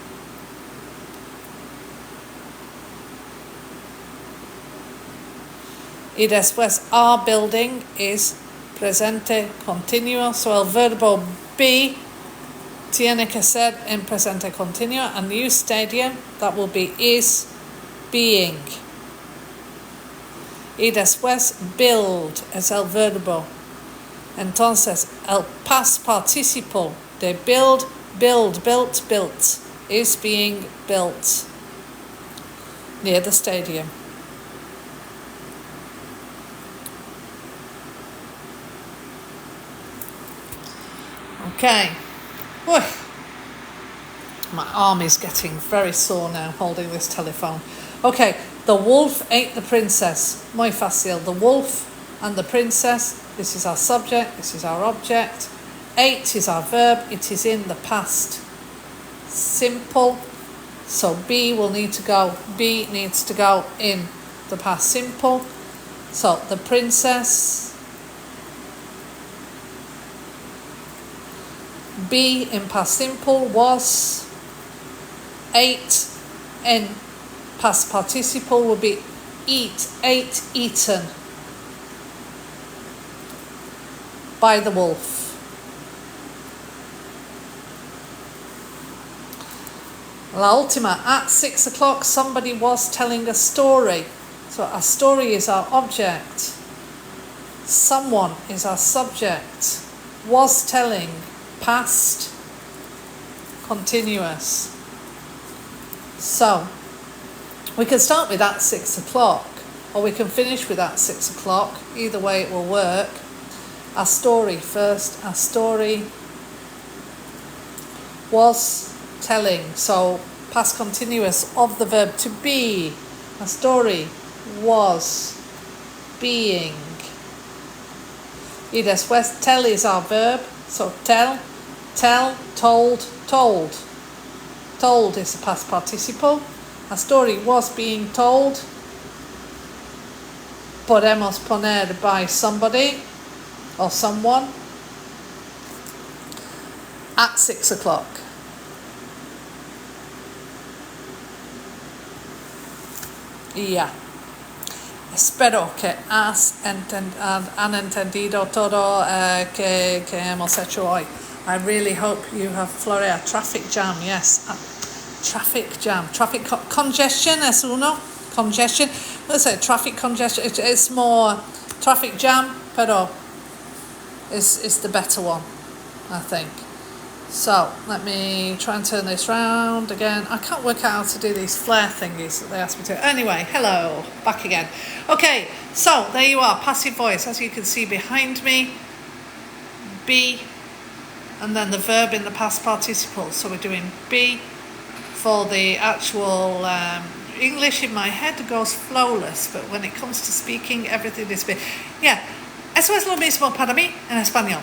Y después, our building is presente continuo. So el verbo be tiene que ser en presente continuo. A new stadium, that will be is being. Y después build es el verbo. Entonces el past participle de build, built is being built near the stadium. Okay. Whew. My arm is getting very sore now holding this telephone. Okay, the wolf ate the princess. Muy fácil. The wolf and the princess. This is our subject, this is our object. Ate is our verb, it is in the past simple. So be needs to go in the past simple. So the princess. Be in past simple was. Ate in past participle will be eat, ate, eaten by the wolf. La última, at 6 o'clock somebody was telling a story. So a story is our object. Someone is our subject. Was telling, past, continuous. So, we can start with at 6 o'clock, or we can finish with at 6 o'clock. Either way it will work. A story first. A story was telling. So, past continuous of the verb to be. A story was being. Y después, tell is our verb. So, tell, told, told. Told is the past participle. A story was being told. Podemos poner by somebody or someone at 6 o'clock. Yeah. Espero que han entendido todo que hemos hecho hoy. I really hope you have floreado. Traffic jam, yes. Traffic jam. Traffic congestion es uno. Congestion. Let's say traffic congestion. It's more traffic jam, pero is the better one, I think. So let me try and turn this round again. I can't work out how to do these flare thingies that they asked me to. Anyway, hello, back again. Okay, so there you are, passive voice. As you can see behind me, be, and then the verb in the past participle. So we're doing be for the actual English in my head goes flawless, but when it comes to speaking, everything is be. Yeah, eso es lo mismo para mí en español.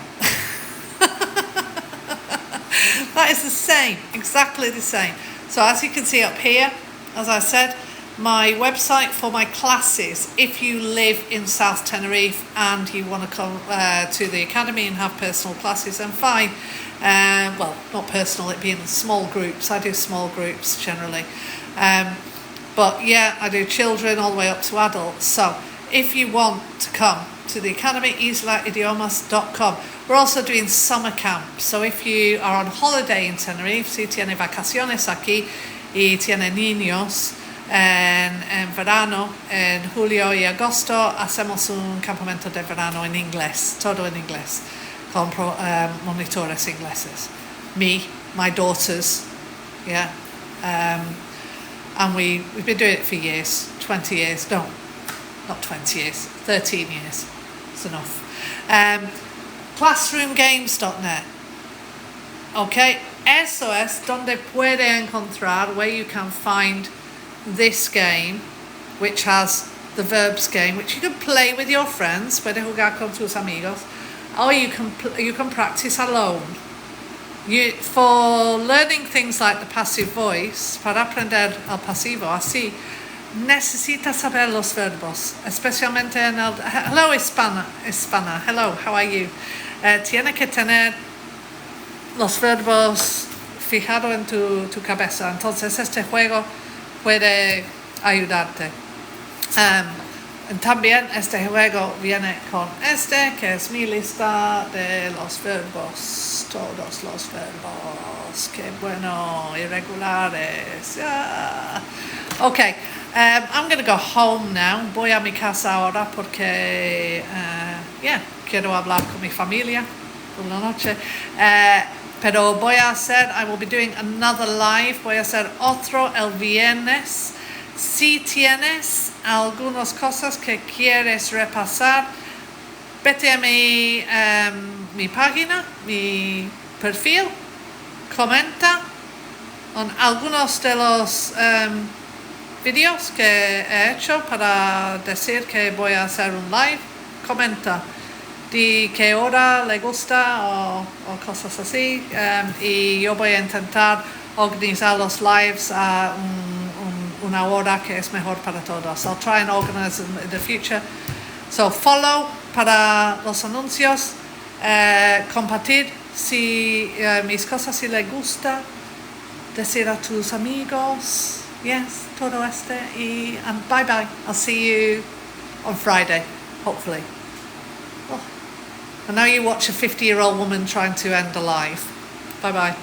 That is the same, exactly the same. So as you can see up here, as I said, my website for my classes, if you live in South Tenerife and you want to come to the academy and have personal classes, then fine. Well, not personal, it'd be in small groups. I do small groups generally. But yeah, I do children all the way up to adults. So if you want to come to the academy, islaidiomas.com. We're also doing summer camp. So if you are on holiday in Tenerife, si tiene vacaciones aquí y tiene niños, en verano, en julio y agosto, hacemos un campamento de verano en inglés, todo en inglés, con monitores ingleses. Me, my daughters, yeah. And we've been doing it for years, 20 years, no, not 20 years, 13 years, it's enough. Classroomgames.net. Okay, eso es donde puede encontrar, where you can find this game, which has the verbs game, which you can play with your friends, puede jugar con tus amigos, or you can practice alone. For learning things like the passive voice, para aprender el pasivo, así, necesitas saber los verbos, especialmente en el hello hispana, hello, how are you? Tiene que tener los verbos fijado en tu cabeza, entonces este juego puede ayudarte. También este juego viene con que es mi lista de los verbos, todos los verbos, qué bueno, irregulares. Yeah. Okay, I'm going to go home now. Voy a mi casa ahora porque, quiero hablar con mi familia por la noche. Pero I will be doing another live. Voy a hacer otro el viernes. Si tienes algunas cosas que quieres repasar, vete a mi página, mi perfil, comenta en algunos de los vídeos que he hecho para decir que voy a hacer un live. Comenta de qué hora le gusta o cosas así, y yo voy a intentar organizar los lives a una hora que es mejor para todos. I'll try and organize them in the future. So follow para los anuncios, compartir mis cosas si le gusta, decir a tus amigos, yes, todo and bye bye. I'll see you on Friday, hopefully. Oh. And now you watch a 50-year-old woman trying to end a life. Bye bye.